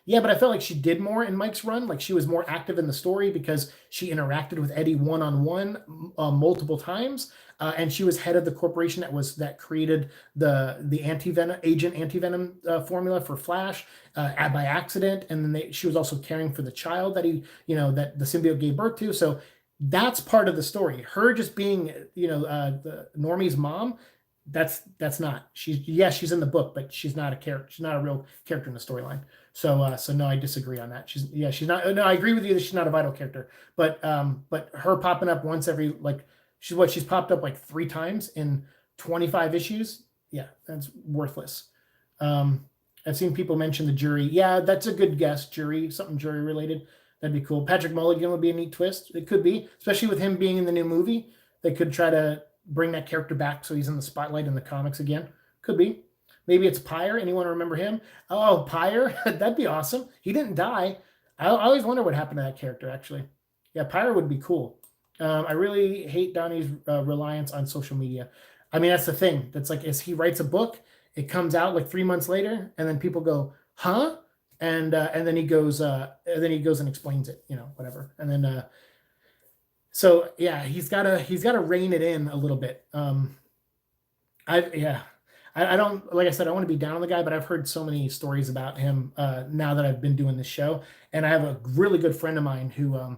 Yeah, but I felt like she did more in Mike's run. Like she was more active in the story because she interacted with Eddie one-on-one multiple times, and she was head of the corporation that created the anti-venom formula for Flash by accident, and then she was also caring for the child that that the symbiote gave birth to. So that's part of the story. Her just being the Normie's mom. That's not. She's in the book, but she's not a character. She's not a real character in the storyline. So no, I disagree on that. She's not. No, I agree with you that she's not a vital character. But her popping up once every she's popped up like 3 times in 25 issues. Yeah, that's worthless. I've seen people mention the Jury. Yeah, that's a good guess. Jury, something Jury related. That'd be cool. Patrick Mulligan would be a neat twist. It could be, especially with him being in the new movie. They could try to bring that character back so he's in the spotlight in the comics again. Could be. Maybe it's Pyre. Anyone remember him? Oh, Pyre. That'd be awesome. He didn't die. I always wonder what happened to that character, actually. Yeah, Pyre would be cool. I really hate Donnie's reliance on social media. I mean, that's the thing. That's like, as he writes a book, it comes out like 3 months later, and then people go, huh? And then he goes and explains it, whatever. And then so yeah, he's gotta rein it in a little bit. I don't, like I said, I want to be down on the guy, but I've heard so many stories about him now that I've been doing this show, and I have a really good friend of mine who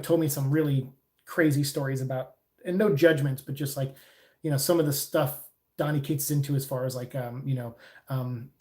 told me some really crazy stories about, and no judgments, but just like some of the stuff Donny Cates is into as far as like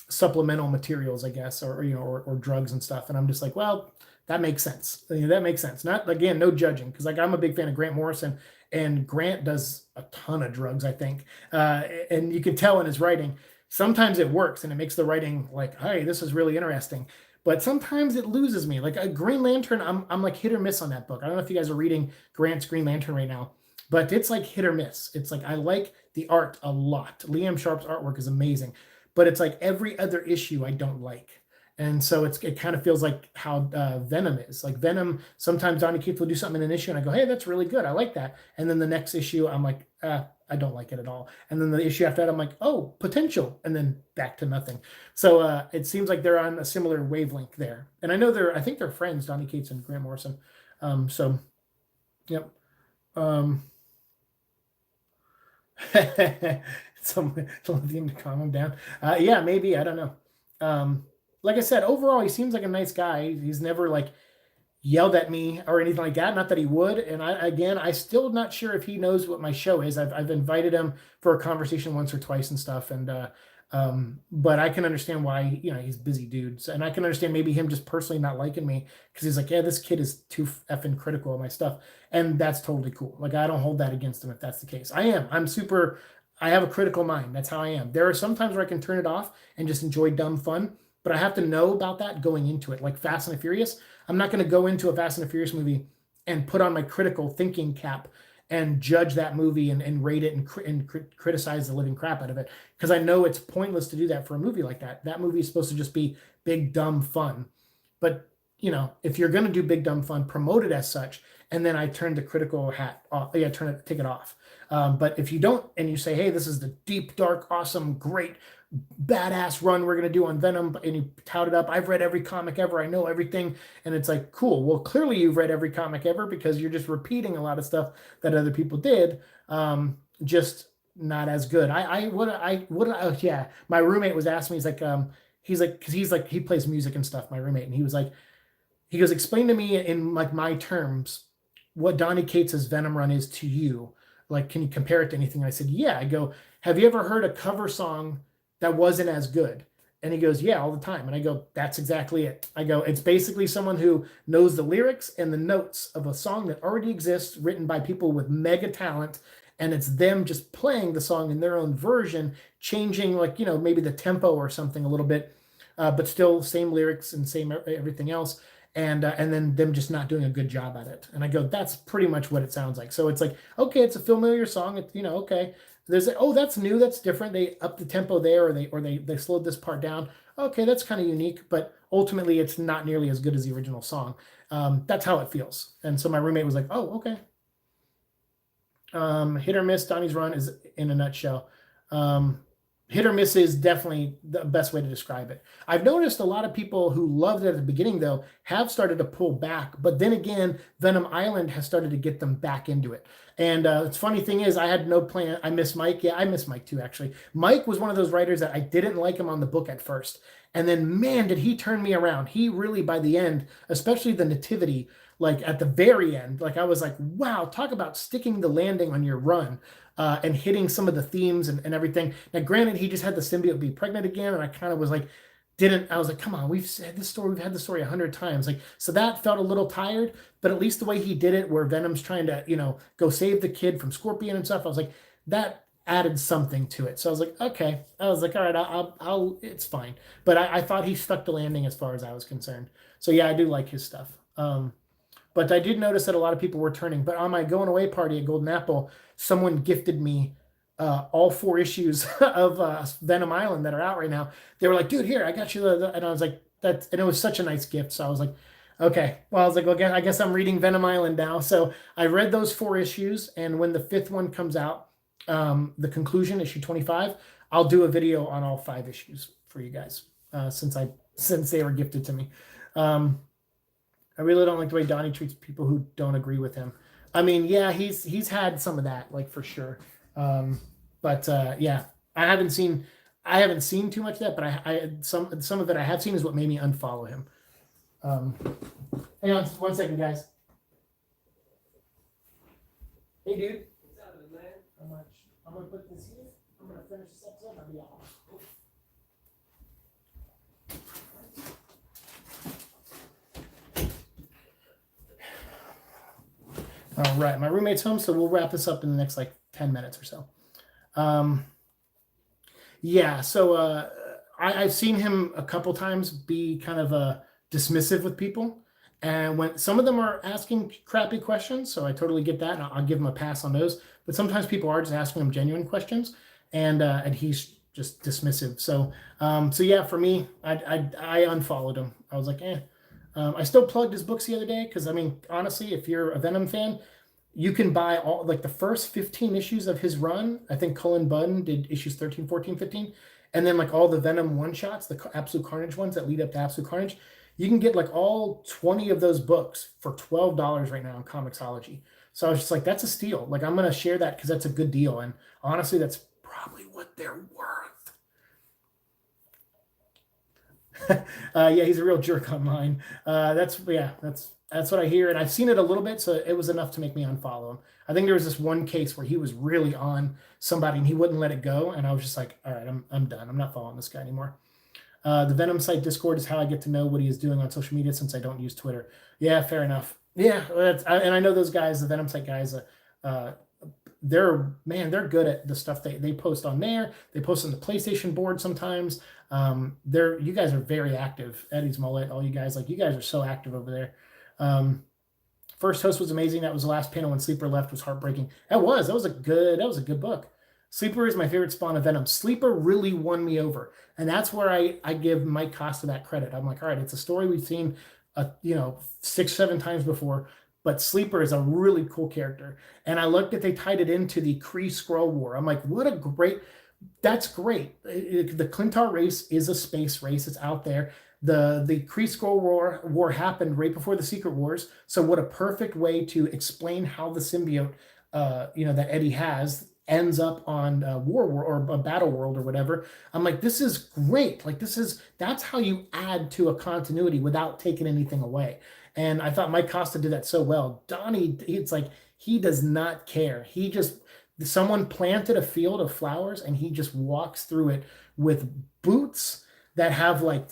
supplemental materials, I guess, or drugs and stuff, and I'm just like, well, that makes sense. That makes sense. Not, again, no judging, because like I'm a big fan of Grant Morrison, and Grant does a ton of drugs, I think, and you can tell in his writing. Sometimes it works and it makes the writing like, hey, this is really interesting. But sometimes it loses me. Like a Green Lantern, I'm like hit or miss on that book. I don't know if you guys are reading Grant's Green Lantern right now, but it's like hit or miss. It's like I like the art a lot. Liam Sharp's artwork is amazing, but it's like every other issue I don't like. And so it kind of feels like how Venom is. Like Venom, sometimes Donny Cates will do something in an issue and I go, hey, that's really good. I like that. And then the next issue, I'm like, I don't like it at all. And then the issue after that, I'm like, oh, potential. And then back to nothing. So it seems like they're on a similar wavelength there. And I know I think they're friends, Donny Cates and Grant Morrison. So, yep. Some lithium to calm him down. Yeah, maybe. I don't know. Like I said, overall, he seems like a nice guy. He's never like yelled at me or anything like that. Not that he would. And I still not sure if he knows what my show is. I've invited him for a conversation once or twice and stuff. And but I can understand why, he's a busy dude. So, and I can understand maybe him just personally not liking me because he's like, yeah, this kid is too effing critical of my stuff. And that's totally cool. Like, I don't hold that against him if that's the case. I have a critical mind. That's how I am. There are some times where I can turn it off and just enjoy dumb fun. But I have to know about that going into it. Like Fast and the Furious, I'm not going to go into a Fast and the Furious movie and put on my critical thinking cap and judge that movie and rate it and criticize the living crap out of it, because I know it's pointless to do that for a movie like that. That movie is supposed to just be big, dumb fun. But, if you're going to do big, dumb fun, promote it as such, and then I turn the critical hat off. Yeah, take it off. But if you don't, and you say, hey, this is the deep, dark, awesome, great, badass run we're going to do on Venom, and you tout it up, I've read every comic ever, I know everything, and it's like, cool, well, clearly you've read every comic ever because you're just repeating a lot of stuff that other people did, just not as good. Yeah, my roommate was asking me, because he plays music and stuff, my roommate, and he goes, explain to me in like my terms what Donny Cates' Venom run is to you. Like, can you compare it to anything? I said, yeah. I go, have you ever heard a cover song that wasn't as good? And he goes, yeah, all the time. And I go, that's exactly it. I go, it's basically someone who knows the lyrics and the notes of a song that already exists, written by people with mega talent. And it's them just playing the song in their own version, changing like, you know, maybe the tempo or something a little bit, but still same lyrics and same everything else. And then them just not doing a good job at it. And I go, that's pretty much what it sounds like. So it's like, okay, it's a familiar song. It's, you know, okay. There's a, oh, that's new, that's different. They upped the tempo there, or they slowed this part down. Okay, that's kind of unique, but ultimately it's not nearly as good as the original song. That's how it feels. And so my roommate was like, oh, okay. Hit or miss, Donnie's run is in a nutshell. Hit or miss is definitely the best way to describe it. I've noticed a lot of people who loved it at the beginning, though, have started to pull back. But then again, Venom Island has started to get them back into it. And it's funny thing is, I had no plan. I miss Mike. Yeah, I miss Mike too, actually. Mike was one of those writers that I didn't like him on the book at first. And then, man, did he turn me around. He really, by the end, especially the nativity, like at the very end, like I was like, wow, talk about sticking the landing on your run. And hitting some of the themes and everything. Now, granted, he just had the symbiote be pregnant again, and I kind of was like, I was like, come on, we've had this story 100 times. Like, so that felt a little tired, but at least the way he did it, where Venom's trying to, you know, go save the kid from Scorpion and stuff, I was like, that added something to it. So I was like, okay. I was like, all right, I'll it's fine. But I thought he stuck the landing as far as I was concerned. So yeah, I do like his stuff. But I did notice that a lot of people were turning. But on my going away party at Golden Apple, someone gifted me all 4 issues of Venom Island that are out right now. They were like, dude, here, I got you. And I was like, and it was such a nice gift. So I was like, okay. Well, I was like, well, I guess I'm reading Venom Island now. So I read those 4 issues. And when the 5th one comes out, the conclusion, issue 25, I'll do a video on all 5 issues for you guys since they were gifted to me. I really don't like the way Donnie treats people who don't agree with him. I mean, yeah, he's had some of that, like, for sure. But yeah, I haven't seen too much of that, but I some of it I have seen is what made me unfollow him. Hang on 1 second, guys. Hey, dude. What's up, man? How much? I'm gonna put this here. I'm gonna finish this episode. I'll be off. All right, my roommate's home, so we'll wrap this up in the next like 10 minutes or so. Yeah, so I've seen him a couple times be kind of dismissive with people, and when some of them are asking crappy questions, so I totally get that, and I'll give him a pass on those. But sometimes people are just asking him genuine questions, and he's just dismissive. So yeah, for me, I unfollowed him. I was like, eh. I still plugged his books the other day because, I mean, honestly, if you're a Venom fan, you can buy all like the first 15 issues of his run. I think Cullen Bunn did issues 13, 14, 15. And then like all the Venom one-shots, the Absolute Carnage ones that lead up to Absolute Carnage. You can get like all 20 of those books for $12 right now on Comixology. So I was just like, that's a steal. Like, I'm going to share that because that's a good deal. And honestly, that's probably what they're worth. Yeah, he's a real jerk online. That's what I hear, and I've seen it a little bit, so it was enough to make me unfollow him. I think there was this one case where he was really on somebody and he wouldn't let it go, and I was just like, all right, I'm done. I'm not following this guy anymore. The Venom site Discord is how I get to know what he is doing on social media since I don't use Twitter. Yeah, fair enough. Yeah, and I know those guys, the Venom site guys. They're good at the stuff they post on there. They post on the PlayStation board sometimes. You guys are very active. Eddie's Mullet, all you guys, like, you guys are so active over there. First Host was amazing. That was the last panel when Sleeper left, was heartbreaking. That was a good book. Sleeper is my favorite spawn of Venom. Sleeper really won me over, and that's where I give Mike Costa that credit. I'm like, all right, it's a story we've seen 6-7 times before. But Sleeper is a really cool character. And I looked at, they tied it into the Kree-Skrull War. I'm like, that's great. The Clintar race is a space race. It's out there. The Kree-Skrull War happened right before the Secret Wars. So what a perfect way to explain how the symbiote, that Eddie has ends up on War or a Battle World or whatever. I'm like, this is great. Like, that's how you add to a continuity without taking anything away. And I thought Mike Costa did that so well. Donnie, it's like, he does not care. Someone planted a field of flowers and he just walks through it with boots, that have like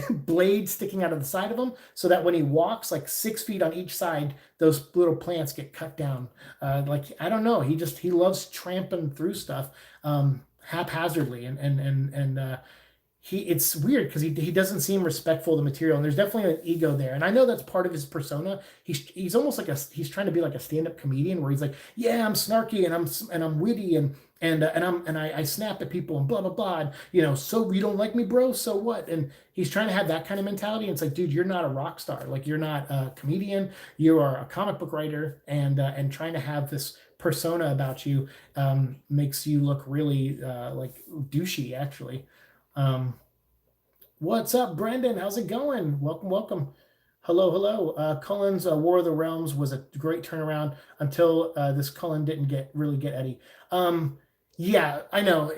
blades sticking out of the side of them, so that when he walks like 6 feet on each side, those little plants get cut down. Like I don't know, he loves tramping through stuff haphazardly, and it's weird because he doesn't seem respectful of the material, and there's definitely an ego there, and I know that's part of his persona. He's almost like he's trying to be like a stand-up comedian where he's like, yeah, I'm snarky and I'm witty and I snap at people and blah blah blah, and, so you don't like me, bro, so what? And he's trying to have that kind of mentality, and it's like, dude, you're not a rock star, like you're not a comedian, you are a comic book writer, and trying to have this persona about you makes you look really like douchey actually. um, what's up, Brendan? How's it going? Welcome, welcome. Hello, hello. Cullen's War of the Realms was a great turnaround until this Cullen didn't really get Eddie. Yeah, I know.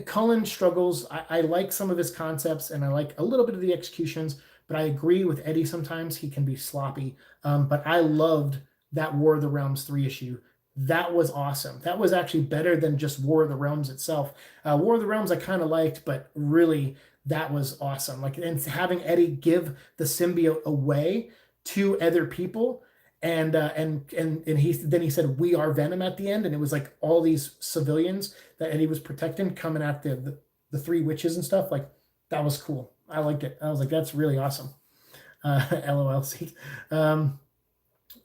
Cullen struggles. I like some of his concepts and I like a little bit of the executions, but I agree with Eddie. Sometimes he can be sloppy. But I loved that War of the Realms 3 issue. That was awesome. That was actually better than just War of the Realms itself. War of the Realms I kind of liked, but really that was awesome. Like, and having Eddie give the symbiote away to other people, and he said, "We are Venom" at the end, and it was like all these civilians that Eddie was protecting coming at the three witches and stuff. Like that was cool. I liked it. I was like, that's really awesome. LOLC.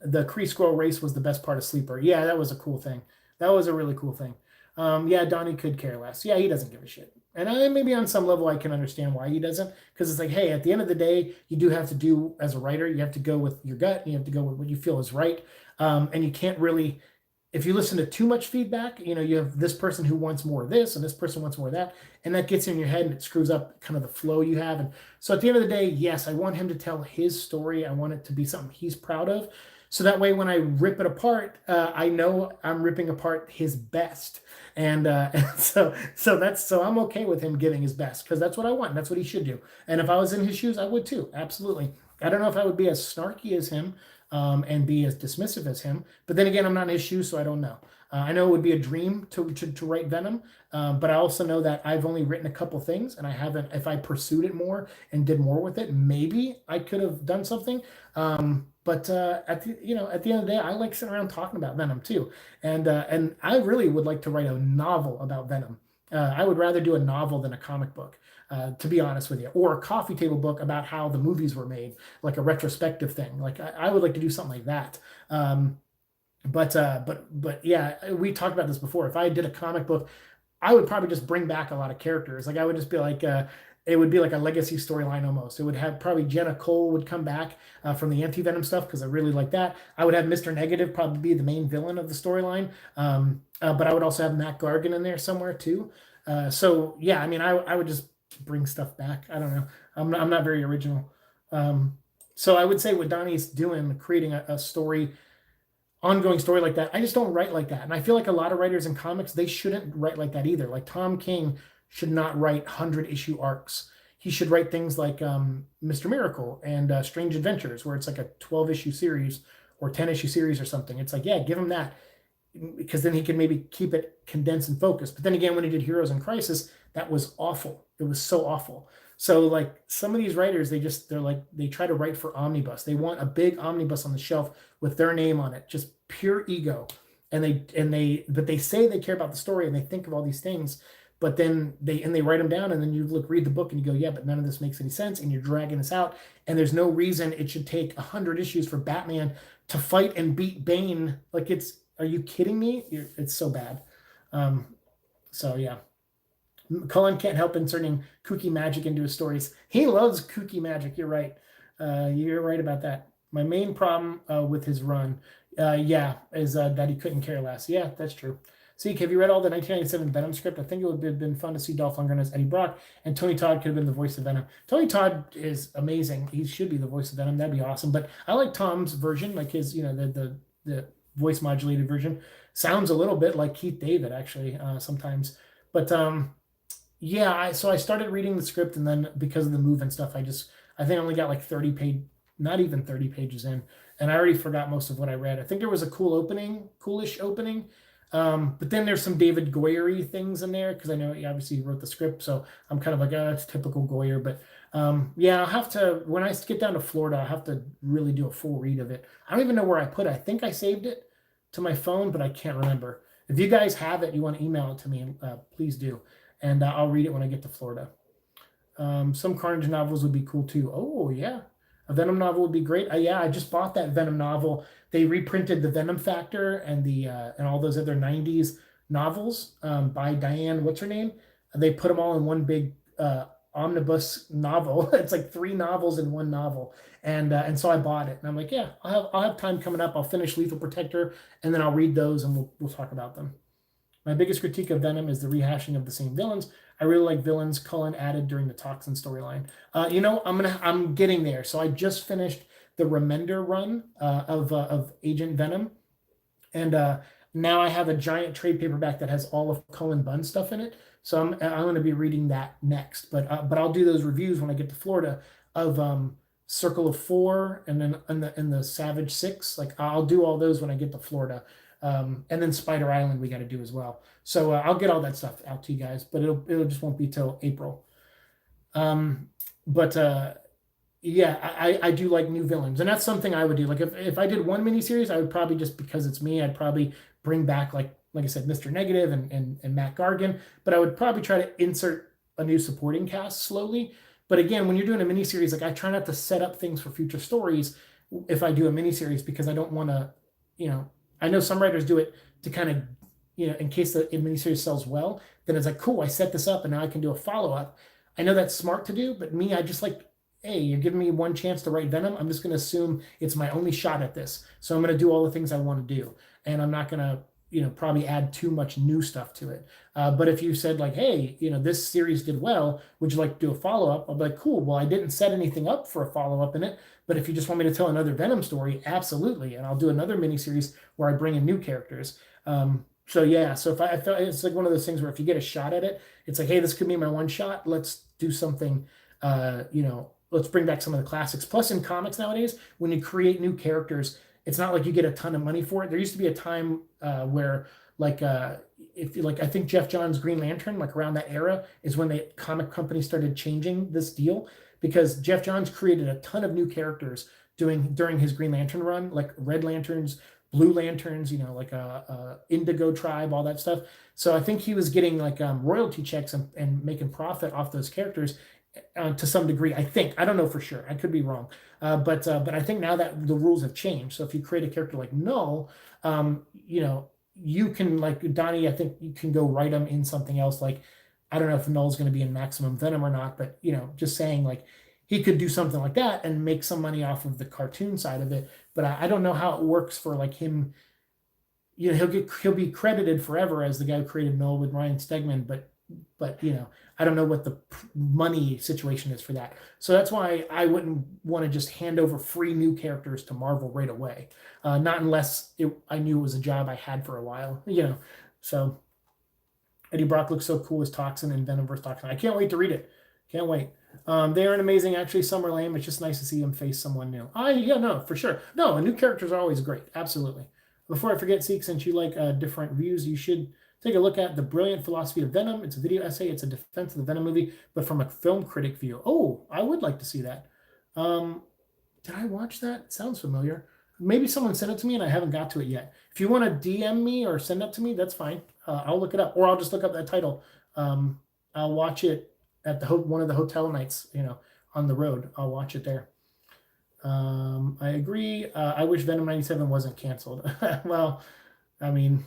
The Kree Squirrel race was the best part of Sleeper. Yeah, that was a cool thing. That was a really cool thing. Yeah, Donnie could care less. Yeah, he doesn't give a shit. And maybe on some level I can understand why he doesn't, because it's like, hey, at the end of the day, you do have to do, as a writer, you have to go with your gut, and you have to go with what you feel is right. And you can't really, if you listen to too much feedback, you have this person who wants more of this and this person wants more of that, and that gets in your head and it screws up kind of the flow you have. And so at the end of the day, yes, I want him to tell his story. I want it to be something he's proud of. So that way, when I rip it apart, I know I'm ripping apart his best, and so I'm okay with him giving his best, because that's what I want. That's what he should do. And if I was in his shoes, I would too. Absolutely. I don't know if I would be as snarky as him, and be as dismissive as him. But then again, I'm not in his shoes, so I don't know. I know it would be a dream to write Venom, but I also know that I've only written a couple things, and I haven't. If I pursued it more and did more with it, maybe I could have done something. But at the end of the day, I like sitting around talking about Venom too, and I really would like to write a novel about Venom. I would rather do a novel than a comic book, to be honest with you, or a coffee table book about how the movies were made, like a retrospective thing. Like I would like to do something like that. But yeah, we talked about this before. If I did a comic book, I would probably just bring back a lot of characters. Like I would just be like, it would be like a legacy storyline almost. It would have probably Jenna Cole would come back from the anti-Venom stuff, because I really like that. I would have Mr. Negative probably be the main villain of the storyline, but I would also have Matt Gargan in there somewhere too. So yeah, I mean, I would just bring stuff back. I don't know. I'm not very original. So I would say what Donnie's doing, creating a story, ongoing story like that. I just don't write like that. And I feel like a lot of writers in comics, they shouldn't write like that either. Like Tom King should not write 100-issue arcs. He should write things like Mr. Miracle and Strange Adventures, where it's like a 12-issue series or 10-issue series or something. It's like, yeah, give him that, because then he can maybe keep it condensed and focused. But then again, when he did Heroes in Crisis, that was awful. It was so awful. So like some of these writers, they try to write for omnibus. They want a big omnibus on the shelf with their name on it, just pure ego. But they say they care about the story and they think of all these things, but then they write them down, and then you read the book and you go, yeah, but none of this makes any sense, and you're dragging this out, and there's no reason it should take 100 issues for Batman to fight and beat Bane. Like, are you kidding me? It's so bad. So yeah. Cullen can't help inserting kooky magic into his stories. He loves kooky magic. You're right. You're right about that. My main problem with his run, is that he couldn't care less. Yeah, that's true. Siike, have you read all the 1997 Venom script? I think it would have been fun to see Dolph Lundgren as Eddie Brock, and Tony Todd could have been the voice of Venom. Tony Todd is amazing. He should be the voice of Venom. That'd be awesome. But I like Tom's version, like his, the voice modulated version. Sounds a little bit like Keith David, actually, sometimes. But yeah, so I started reading the script, and then because of the move and stuff, I think I only got like 30 not even 30 pages in, and I already forgot most of what I read. I think there was a coolish opening, But then there's some David Goyer things in there because I know he obviously wrote the script, so I'm kind of like, oh, it's typical Goyer. But yeah, I'll have to when I get down to Florida, I'll have to really do a full read of it. I don't even know where I put it. I think I saved it to my phone, but I can't remember. If you guys have it, you want to email it to me, please do, and I'll read it when I get to Florida. Some Carnage novels would be cool too. Oh yeah, a Venom novel would be great. Yeah, I just bought that Venom novel. They reprinted the Venom Factor and the and all those other '90s novels by Diane. What's her name? And they put them all in one big omnibus novel. It's like 3 novels in one novel, and so I bought it. And I'm like, yeah, I'll have time coming up. I'll finish Lethal Protector, and then I'll read those, and we'll talk about them. My biggest critique of Venom is the rehashing of the same villains. I really like villains Cullen added during the Toxin storyline. I'm getting there. So I just finished the Remender run of Agent Venom, and now I have a giant trade paperback that has all of Cullen Bunn stuff in it. So I'm going to be reading that next. But I'll do those reviews when I get to Florida of Circle of Four and then and the Savage Six. Like I'll do all those when I get to Florida. And then Spider Island we got to do as well. So I'll get all that stuff out to you guys, but it'll just won't be till April. But yeah, I do like new villains, and that's something I would do. Like if I did one miniseries, I would probably, just because it's me, I'd probably bring back like I said, Mr. Negative and Matt Gargan, but I would probably try to insert a new supporting cast slowly. But again, when you're doing a miniseries, like I try not to set up things for future stories if I do a miniseries, because I don't want to, I know some writers do it to kind of, in case the miniseries sells well, then it's like, cool, I set this up and now I can do a follow-up. I know that's smart to do, but me, I just like, hey, you're giving me one chance to write Venom. I'm just going to assume it's my only shot at this. So I'm going to do all the things I want to do. And I'm not going to, probably add too much new stuff to it. But if you said like, hey, this series did well, would you like to do a follow-up? I'll be like, cool. Well, I didn't set anything up for a follow-up in it, but if you just want me to tell another Venom story, absolutely. And I'll do another miniseries where I bring in new characters. So yeah, so if I felt, it's like one of those things where if you get a shot at it, it's like, hey, this could be my one shot. Let's do something, let's bring back some of the classics. Plus in comics nowadays, when you create new characters, it's not like you get a ton of money for it. There used to be a time where if you I think Jeff Johns' Green Lantern, like around that era is when the comic company started changing this deal, because Jeff Johns created a ton of new characters during his Green Lantern run, like Red Lanterns, Blue Lanterns, like Indigo Tribe, all that stuff. So I think he was getting like royalty checks and making profit off those characters to some degree. I think, I don't know for sure, I could be wrong, but I think now that the rules have changed, so if you create a character like Null, you can, like Donnie, I think you can go write them in something else. Like I don't know if Null's going to be in Maximum Venom or not, but just saying, like he could do something like that and make some money off of the cartoon side of it. But I don't know how it works for like him. He'll be credited forever as the guy who created Null with Ryan Stegman, but I don't know what the money situation is for that. So that's why I wouldn't want to just hand over free new characters to Marvel right away. Not unless I knew it was a job I had for a while, So Eddie Brock looks so cool as Toxin in Venom vs. Toxin. I can't wait to read it. Can't wait. They aren't amazing. Actually, some are lame. It's just nice to see him face someone new. Yeah, no, for sure. No, new characters are always great. Absolutely. Before I forget, Siike, since you like different views, you should take a look at The Brilliant Philosophy of Venom. It's a video essay. It's a defense of the Venom movie, but from a film critic view. Oh, I would like to see that. Did I watch that? It sounds familiar. Maybe someone sent it to me and I haven't got to it yet. If you want to DM me or send it to me, that's fine. I'll look it up, or I'll just look up that title. I'll watch it at one of the hotel nights, on the road. I'll watch it there. I agree. I wish Venom 97 wasn't canceled. Well, I mean,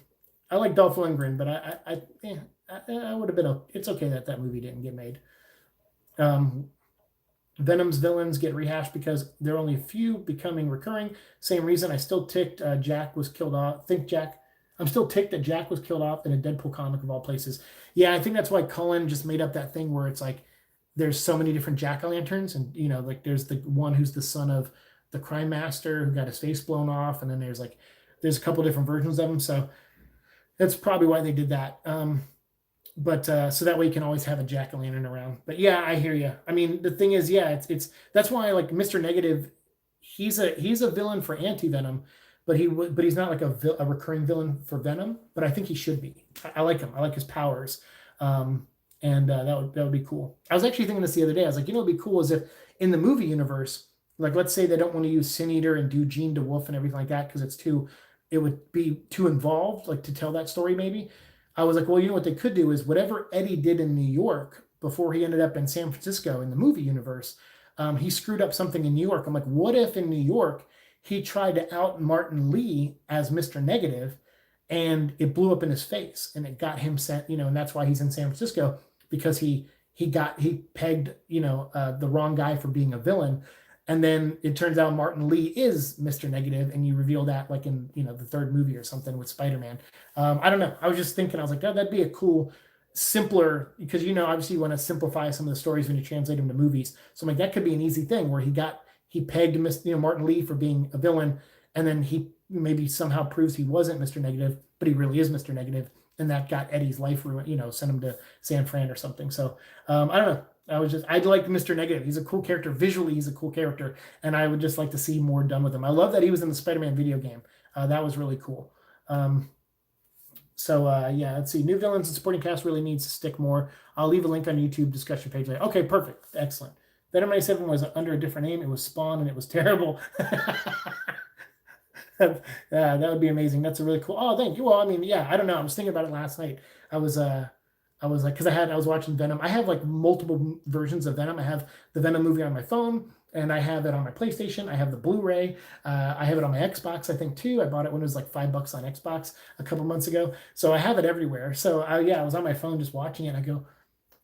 I like Dolph Lundgren, but I would have been. It's okay that movie didn't get made. Venom's villains get rehashed because there are only a few becoming recurring. Same reason I still ticked Jack was killed off. I'm still ticked that Jack was killed off in a Deadpool comic of all places. Yeah, I think that's why Cullen just made up that thing where it's like there's so many different jack-o'-lanterns, and like there's the one who's the son of the crime master who got his face blown off, and then there's a couple different versions of him. So that's probably why they did that. But so that way you can always have a jack-o'-lantern around. But yeah, I hear you. I mean, the thing is, yeah, it's that's why like Mr. Negative, he's a villain for Anti-Venom, but he's not like a recurring villain for Venom. But I think he should be. I like him. I like his powers, and that would be cool. I was actually thinking this the other day. I was like, what'd be cool is if in the movie universe, like let's say they don't want to use Sin Eater and do Jean DeWolf and everything like that because it would be too involved, like to tell that story maybe. I was like, well, what they could do is whatever Eddie did in New York before he ended up in San Francisco in the movie universe, he screwed up something in New York. I'm like, what if in New York he tried to out Martin Lee as Mr. Negative and it blew up in his face and it got him sent, and that's why he's in San Francisco because he pegged, the wrong guy for being a villain. And then it turns out Martin Lee is Mr. Negative, and you reveal that like in the third movie or something with Spider-Man. I don't know. I was just thinking, I was like, oh, that'd be a cool, simpler, because obviously you want to simplify some of the stories when you translate them to movies. So I'm like, that could be an easy thing where he pegged Martin Lee for being a villain, and then he maybe somehow proves he wasn't Mr. Negative, but he really is Mr. Negative, and that got Eddie's life ruined, sent him to San Fran or something. So I don't know. I like Mr. Negative. He's a cool character. Visually, he's a cool character. And I would just like to see more done with him. I love that he was in the Spider-Man video game. That was really cool. Yeah, let's see. New villains and supporting cast really needs to stick more. I'll leave a link on YouTube discussion page. Okay, perfect. Excellent. Venom 97 was under a different name. It was Spawn, and it was terrible. Yeah, that would be amazing. That's a really cool. Oh, thank you. Well, I don't know. I was thinking about it last night. I was like, because I was watching Venom. I have like multiple versions of Venom. I have the Venom movie on my phone, and I have it on my PlayStation. I have the Blu-ray. I have it on my Xbox, I think, too. I bought it when it was like $5 on Xbox a couple months ago. So I have it everywhere. So I was on my phone just watching it. And I go,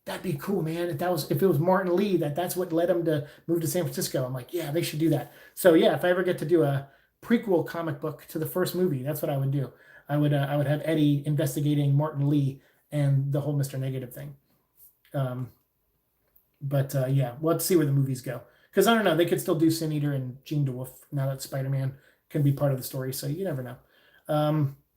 that'd be cool, man. If it was Martin Lee, that's what led him to move to San Francisco. I'm like, yeah, they should do that. So yeah, if I ever get to do a prequel comic book to the first movie, that's what I would do. I would have Eddie investigating Martin Lee and the whole Mr. Negative thing. Yeah, we'll have to see where the movies go. Because I don't know, they could still do Sin Eater and Jean DeWolf now that Spider-Man can be part of the story, so you never know.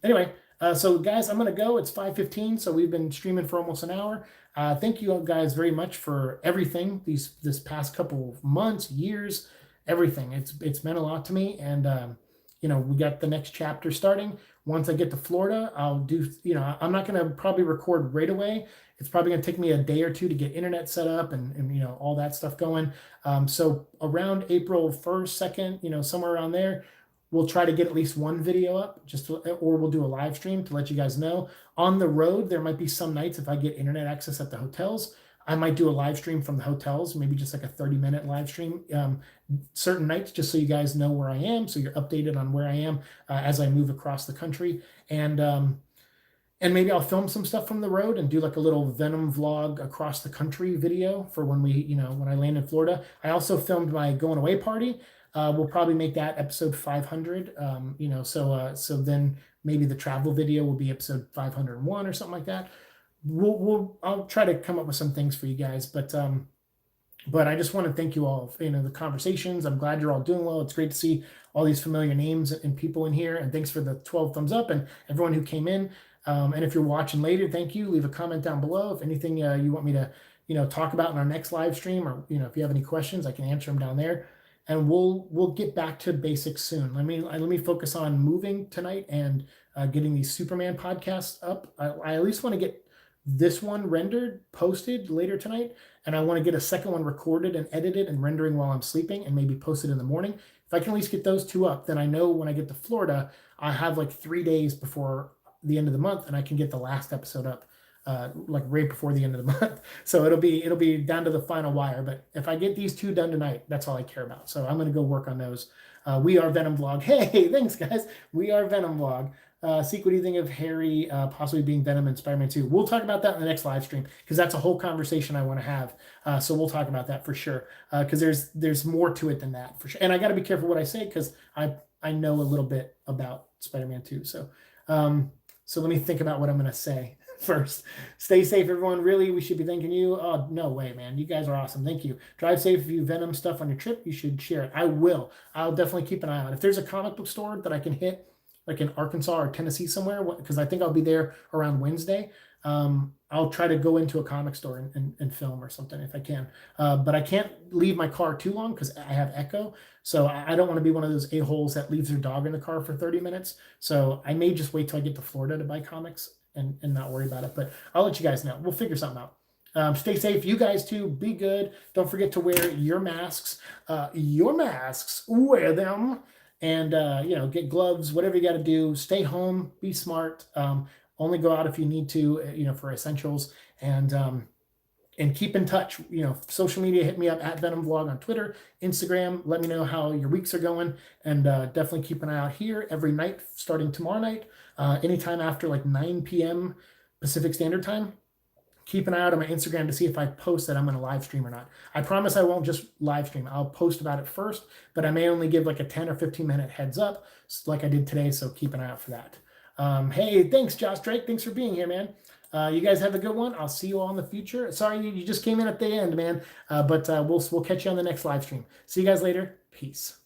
Anyway, so guys, I'm going to go. It's 5:15, so we've been streaming for almost an hour. Thank you guys very much for everything this past couple of months, years, everything. It's meant a lot to me, and we got the next chapter starting. Once I get to Florida, I'll do, I'm not going to probably record right away. It's probably going to take me a day or two to get internet set up and all that stuff going. So around April 1st, 2nd, somewhere around there, we'll try to get at least one video up, or we'll do a live stream to let you guys know. On the road, there might be some nights if I get internet access at the hotels, I might do a live stream from the hotels, maybe just like a 30-minute live stream certain nights, just so you guys know where I am, so you're updated on where I am as I move across the country. And maybe I'll film some stuff from the road and do like a little Venom vlog across the country video for when when I land in Florida. I also filmed my going away party. We'll probably make that episode 500. So then maybe the travel video will be episode 501 or something like that. I'll try to come up with some things for you guys, but I just want to thank you all, the conversations. I'm glad you're all doing well. It's great to see all these familiar names and people in here, and thanks for the 12 thumbs up and everyone who came in. And if you're watching later, thank you. Leave a comment down below if anything you want me to talk about in our next live stream, or if you have any questions, I can answer them down there. And we'll get back to basics soon. Let me focus on moving tonight and getting these Superman podcasts up. I at least want to get this one rendered, posted later tonight, and I want to get a second one recorded and edited and rendering while I'm sleeping, and maybe posted in the morning. If I can at least get those two up, then I know when I get to Florida, I have like 3 days before the end of the month, and I can get the last episode up like right before the end of the month. So it'll be down to the final wire. But if I get these two done tonight, that's all I care about. So I'm going to go work on those. We Are Venom vlog. Hey, thanks guys. We Are Venom vlog. Siike, what do you think of Harry possibly being Venom in Spider-Man 2? We'll talk about that in the next live stream, because that's a whole conversation I want to have. So we'll talk about that for sure, because there's more to it than that for sure. And I got to be careful what I say, because I know a little bit about Spider-Man 2. So let me think about what I'm going to say first. Stay safe, everyone. Really, we should be thanking you. Oh, no way, man. You guys are awesome. Thank you. Drive safe. If you Venom stuff on your trip, you should share it. I will. I'll definitely keep an eye on it. If there's a comic book store that I can hit, like in Arkansas or Tennessee somewhere, because I think I'll be there around Wednesday. I'll try to go into a comic store and film or something if I can. But I can't leave my car too long because I have echo. So I don't want to be one of those a-holes that leaves their dog in the car for 30 minutes. So I may just wait till I get to Florida to buy comics and not worry about it. But I'll let you guys know. We'll figure something out. Stay safe. You guys too. Be good. Don't forget to wear your masks. Wear them. And, get gloves, whatever you got to do. Stay home. Be smart. Only go out if you need to, for essentials. And keep in touch. Social media, hit me up at Venom Vlog on Twitter, Instagram. Let me know how your weeks are going. And definitely keep an eye out here every night, starting tomorrow night, anytime after like 9 p.m. Pacific Standard Time. Keep an eye out on my Instagram to see if I post that I'm going to live stream or not. I promise I won't just live stream. I'll post about it first, but I may only give like a 10 or 15 minute heads up like I did today. So keep an eye out for that. Hey, thanks, Josh Drake. Thanks for being here, man. You guys have a good one. I'll see you all in the future. Sorry, you just came in at the end, man. But we'll catch you on the next live stream. See you guys later. Peace.